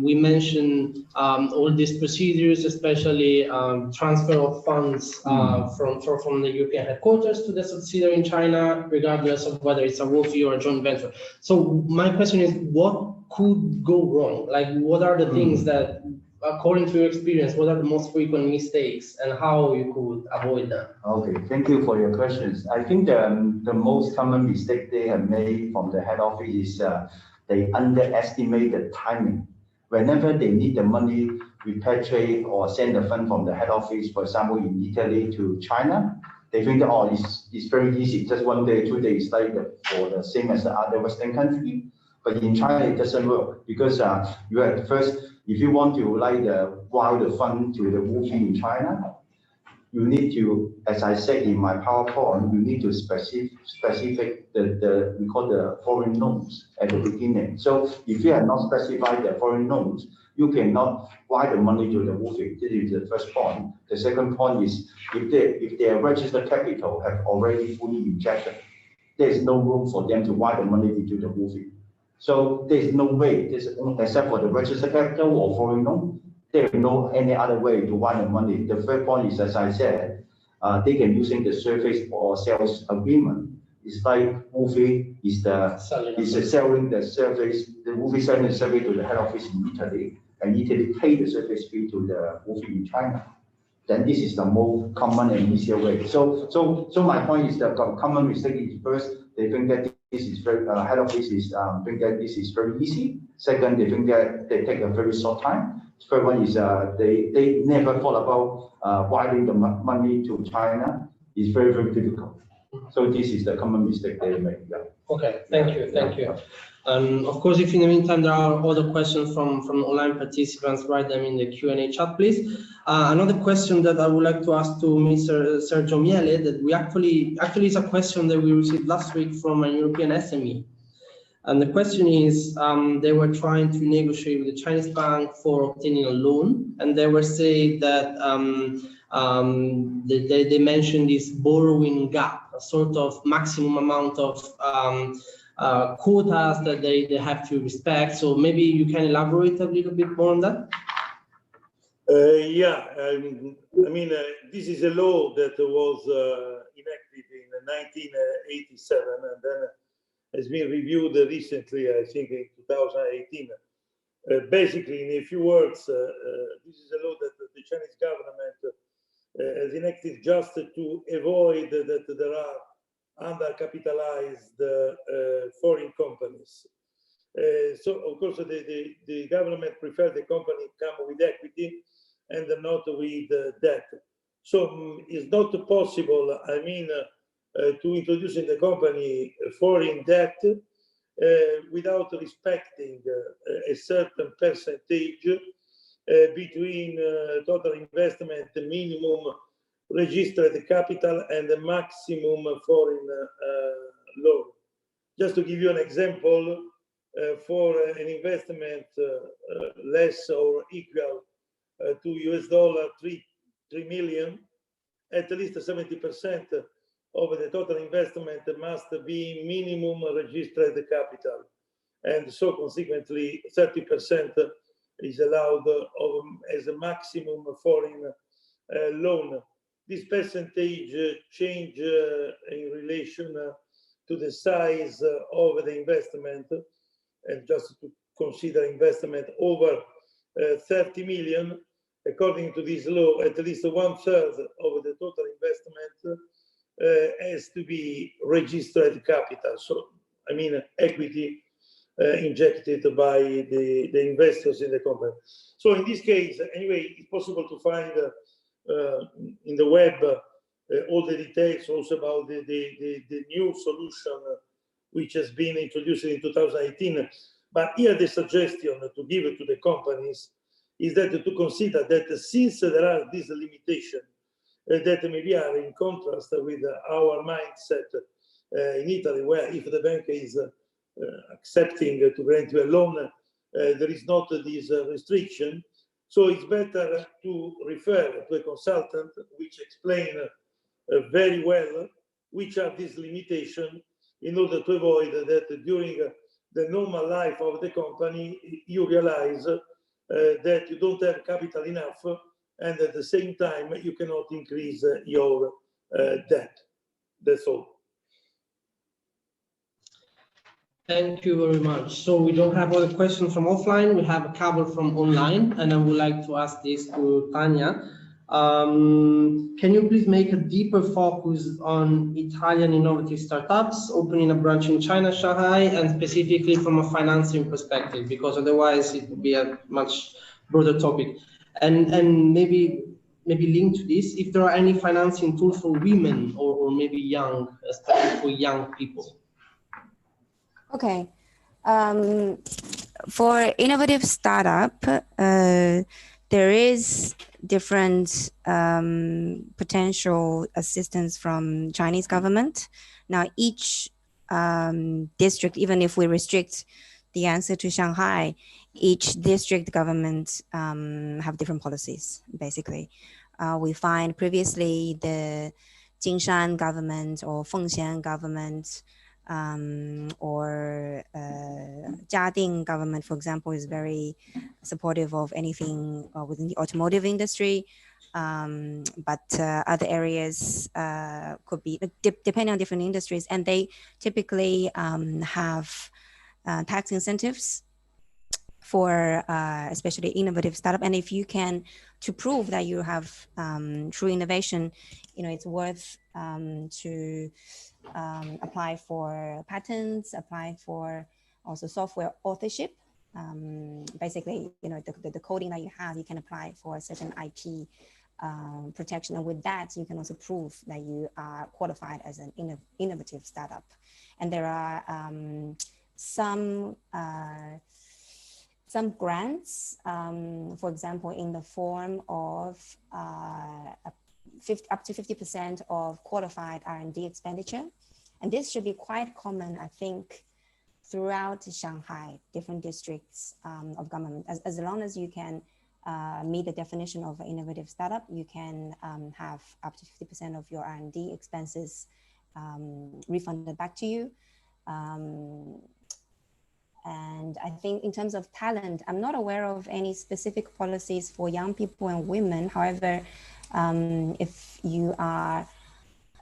We mentioned all these procedures, especially transfer of funds from the European headquarters to the subsidiary in China, regardless of whether it's a WOFE or a joint venture. So my question is, what could go wrong? Like, what are the things that, according to your experience, what are the most frequent mistakes and how you could avoid them? Okay, thank you for your questions. I think the most common mistake they have made from the head office is they underestimate the timing. Whenever they need the money, repatriate or send the fund from the head office, for example, in Italy to China, they think, oh, it's very easy, just 1 day, 2 days, like for the same as the other Western country. But in China, it doesn't work because you have first, if you want to wire the fund to the WOFE in China, you need to, as I said in my PowerPoint, you need to specify we call the foreign loans at the beginning. So if you have not specified the foreign loans, you cannot wire the money to the WOFE. This is the first point. The second point is if their registered capital have already fully injected, there is no room for them to wire the money into the WOFE. So there's no way, except for the registered capital or foreign loan, there is no any other way to wire the money. The third point is, as I said, they can using the service or sales agreement. It's like WOFE is selling the service, the WOFE selling the service to the head office in Italy, and Italy pay the service fee to the WOFE in China. then this is the most common and easier way. So my point is that the common mistake is first, they think that this is very, head office is think that this is very easy. Second, they think that they take a very short time. Third one is they never thought about wiring the money to China. It's very, very difficult. So this is the common mistake they make. Yeah. Okay, thank you. Of course, if in the meantime there are other questions from online participants, write them in the Q&A chat, please. Another question that I would like to ask to Mr. Sergio Miele, that we actually is a question that we received last week from a European SME. And the question is, they were trying to negotiate with the Chinese bank for obtaining a loan, and they were saying that they mentioned this borrowing gap, a sort of maximum amount of quotas that they have to respect. So maybe you can elaborate a little bit more on that? Yeah, I mean, this is a law that was enacted in 1987 and then has been reviewed recently, I think in 2018. Basically, in a few words, this is a law that the Chinese government has enacted just to avoid that there are undercapitalized foreign companies. So, of course, the government preferred the company come with equity and not with debt. So it's not possible, I mean, to introduce in the company foreign debt without respecting a certain percentage between total investment, minimum registered capital, and the maximum foreign loan. Just to give you an example, for an investment less or equal to $3 million, at least 70% of the total investment must be minimum registered capital, and so consequently 30% is allowed as a maximum foreign loan. This percentage change in relation to the size of the investment, and just to consider investment over 30 million, according to this law, at least 1/3 of the total investment has to be registered capital. So, I mean, equity injected by the investors in the company. So in this case, anyway, it's possible to find in the web all the details also about the new solution which has been introduced in 2018. But here the suggestion to give it to the companies is that to consider that since there are these limitations that maybe are in contrast with our mindset in Italy, where if the bank is accepting to grant you a loan, there is not this restriction. So it's better to refer to a consultant which explain very well which are these limitations, in order to avoid that during the normal life of the company, you realize that you don't have capital enough, and at the same time, you cannot increase your debt. That's all. Thank you very much. So we don't have other questions from offline. We have a couple from online, and I would like to ask this to Tanya. Can you please make a deeper focus on Italian innovative startups opening a branch in China, Shanghai, and specifically from a financing perspective, because otherwise it would be a much broader topic. And maybe linked to this, if there are any financing tools for women or maybe young, especially for young people. Okay. For innovative startup, there is different potential assistance from Chinese government. Now, each district, even if we restrict the answer to Shanghai, each district government have different policies, basically. We find previously the Jingshan government or Fengxian government or Jiading government, for example, is very supportive of anything within the automotive industry. But other areas could be depending on different industries, and they typically have tax incentives for especially innovative startup. And if you can to prove that you have true innovation, it's worth to apply for patents, apply for also software authorship. Basically, the coding that you have, you can apply for a certain IP protection, and with that, you can also prove that you are qualified as an innovative startup. And there are some grants, for example, in the form of up to 50% of qualified R&D expenditure. And this should be quite common, I think, throughout Shanghai, different districts of government. As long as you can meet the definition of an innovative startup, you can have up to 50% of your R&D expenses refunded back to you. And I think in terms of talent, I'm not aware of any specific policies for young people and women. However, if you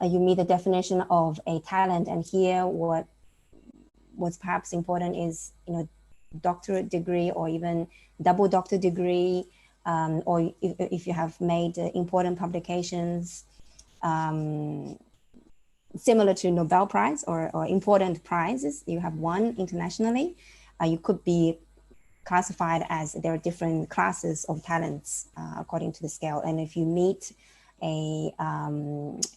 meet the definition of a talent, and here what's perhaps important is, doctorate degree or even double doctor degree, or if you have made important publications, similar to Nobel Prize or important prizes you have won internationally, you could be classified as there are different classes of talents according to the scale. And if you meet a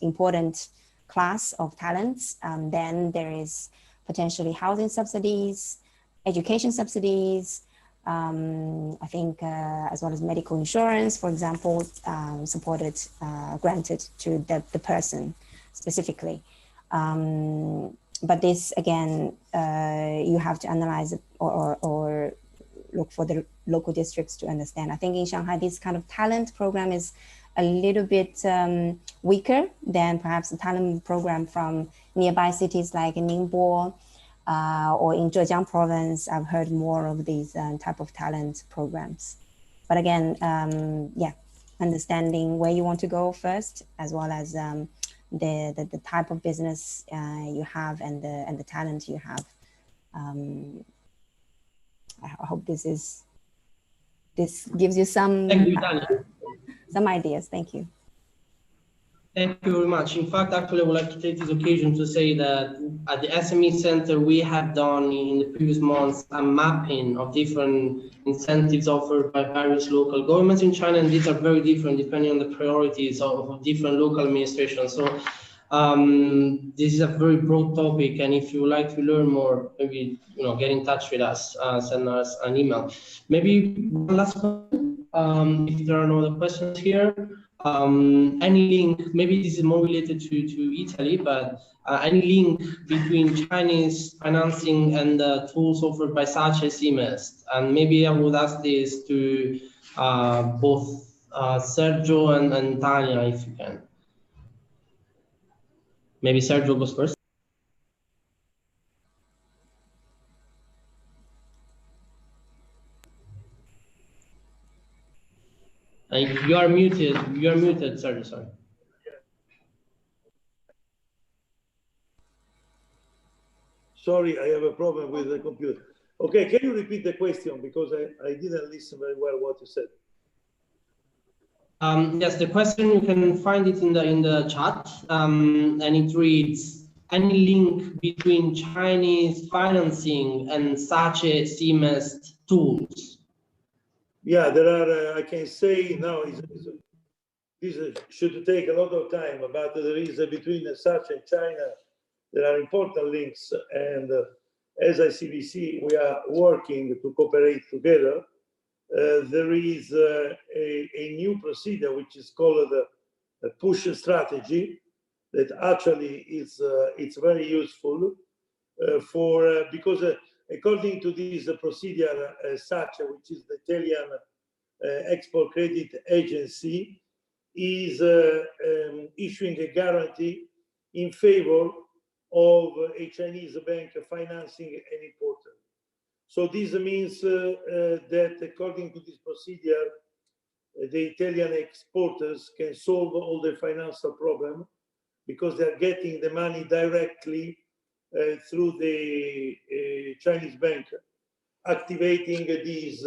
important class of talents, then there is potentially housing subsidies, education subsidies, I think as well as medical insurance, for example, supported, granted to the person specifically. But this, again, you have to analyze it or look for the local districts to understand. I think in Shanghai, this kind of talent program is a little bit weaker than perhaps the talent program from nearby cities like Ningbo or in Zhejiang province. I've heard more of these type of talent programs. But again, understanding where you want to go first, as well as the type of business you have and the talent you have. I hope this gives you some ideas. Thank you. Thank you very much. In fact, actually, I would like to take this occasion to say that at the SME Center, we have done in the previous months a mapping of different incentives offered by various local governments in China, and these are very different depending on the priorities of different local administrations. So this is a very broad topic, and if you would like to learn more, maybe get in touch with us, send us an email. Maybe one last question, if there are no other questions here. Any link, maybe this is more related to Italy, but any link between Chinese financing and the tools offered by CICC SMEs? And maybe I would ask this to both Sergio and Tanya, if you can. Maybe Sergio goes first. You are muted. You are muted, Sergio. Sorry. Sorry, I have a problem with the computer. Okay, can you repeat the question, because I didn't listen very well what you said. Yes, the question, you can find it in the chat, and it reads: any link between Chinese financing and CICC SMEs tools? Yeah, there are. I can say now this should take a lot of time, but there is between CICC and China, there are important links, and as CICC, we are working to cooperate together. There is a new procedure which is called a push strategy that actually is it's very useful because according to this procedure, SACE, which is the Italian Export Credit Agency, is issuing a guarantee in favor of a Chinese bank financing an importer. So this means that according to this procedure, the Italian exporters can solve all the financial problem because they are getting the money directly through the Chinese bank, activating this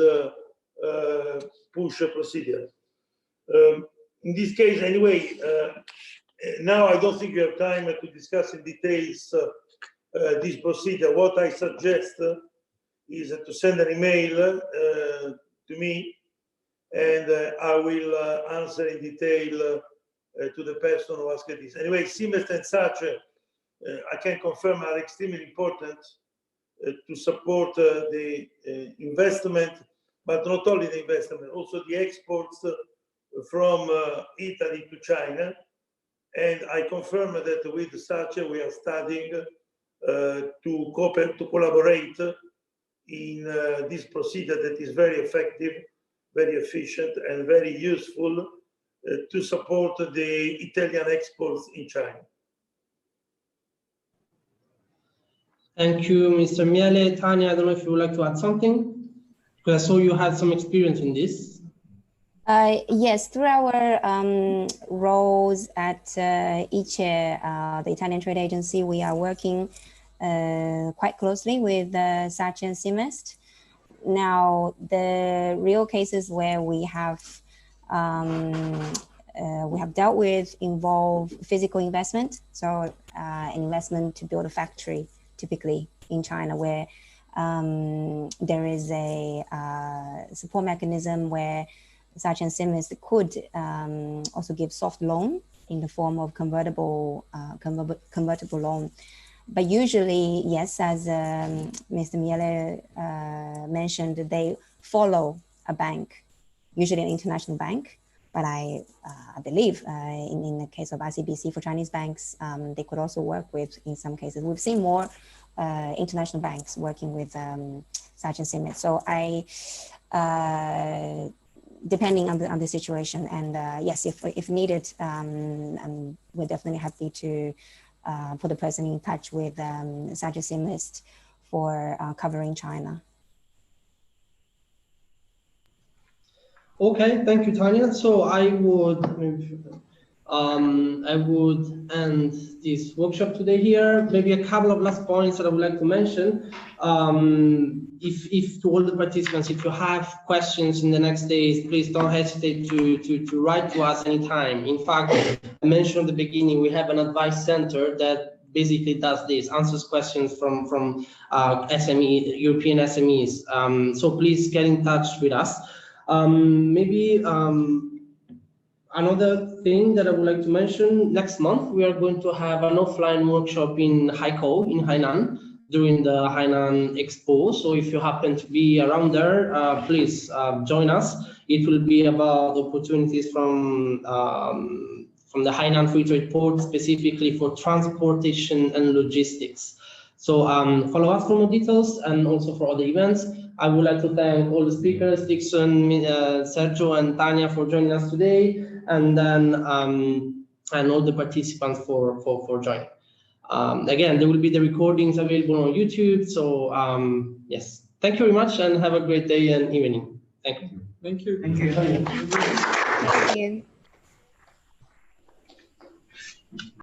push procedure. In this case, anyway, now I don't think you have time to discuss in details this procedure. What I suggest is to send an email to me, and I will answer in detail to the person who asked this. Anyway, SMEs and such, I can confirm, are extremely important to support the investment, but not only the investment, also the exports from Italy to China. And I confirm that with SACE we are studying to collaborate in this procedure that is very effective, very efficient, and very useful to support the Italian exports in China. Thank you, Mr. Miele. Tanya, I don't know if you would like to add something, because I saw you had some experience in this. Yes, through our roles at ICE, the Italian Trade Agency, we are working quite closely with SACE and SMEs. Now, the real cases where we have dealt with involve physical investment, so investment to build a factory, typically in China, where there is a support mechanism where SACE and SMEs could also give soft loan in the form of convertible loan. But usually, yes, as Mr. Miele mentioned, they follow a bank, usually an international bank. But I believe in the case of ICBC for Chinese banks, they could also work with, in some cases, we've seen more international banks working with SACE and SMEs. So depending on the situation, and yes, if needed, we're definitely happy to put the person in touch with SACE SMEs for covering China. Okay, thank you, Tanya. So I would end this workshop today here. Maybe a couple of last points that I would like to mention. If to all the participants, if you have questions in the next days, please don't hesitate to write to us anytime. In fact, I mentioned at the beginning, we have an advice center that basically does this, answers questions from SME, European SMEs. So please get in touch with us. Maybe another thing that I would like to mention, next month we are going to have an offline workshop in Haikou in Hainan during the Hainan Expo. So if you happen to be around there, please join us. It will be about opportunities from the Hainan Free Trade Port, specifically for transportation and logistics. So follow us for more details and also for other events. I would like to thank all the speakers, Dickson, Sergio, and Tanya for joining us today, and then and all the participants for joining. Again, there will be the recordings available on YouTube. So yes, thank you very much, and have a great day and evening. Thank you. Thank you. Thank you. Thank you.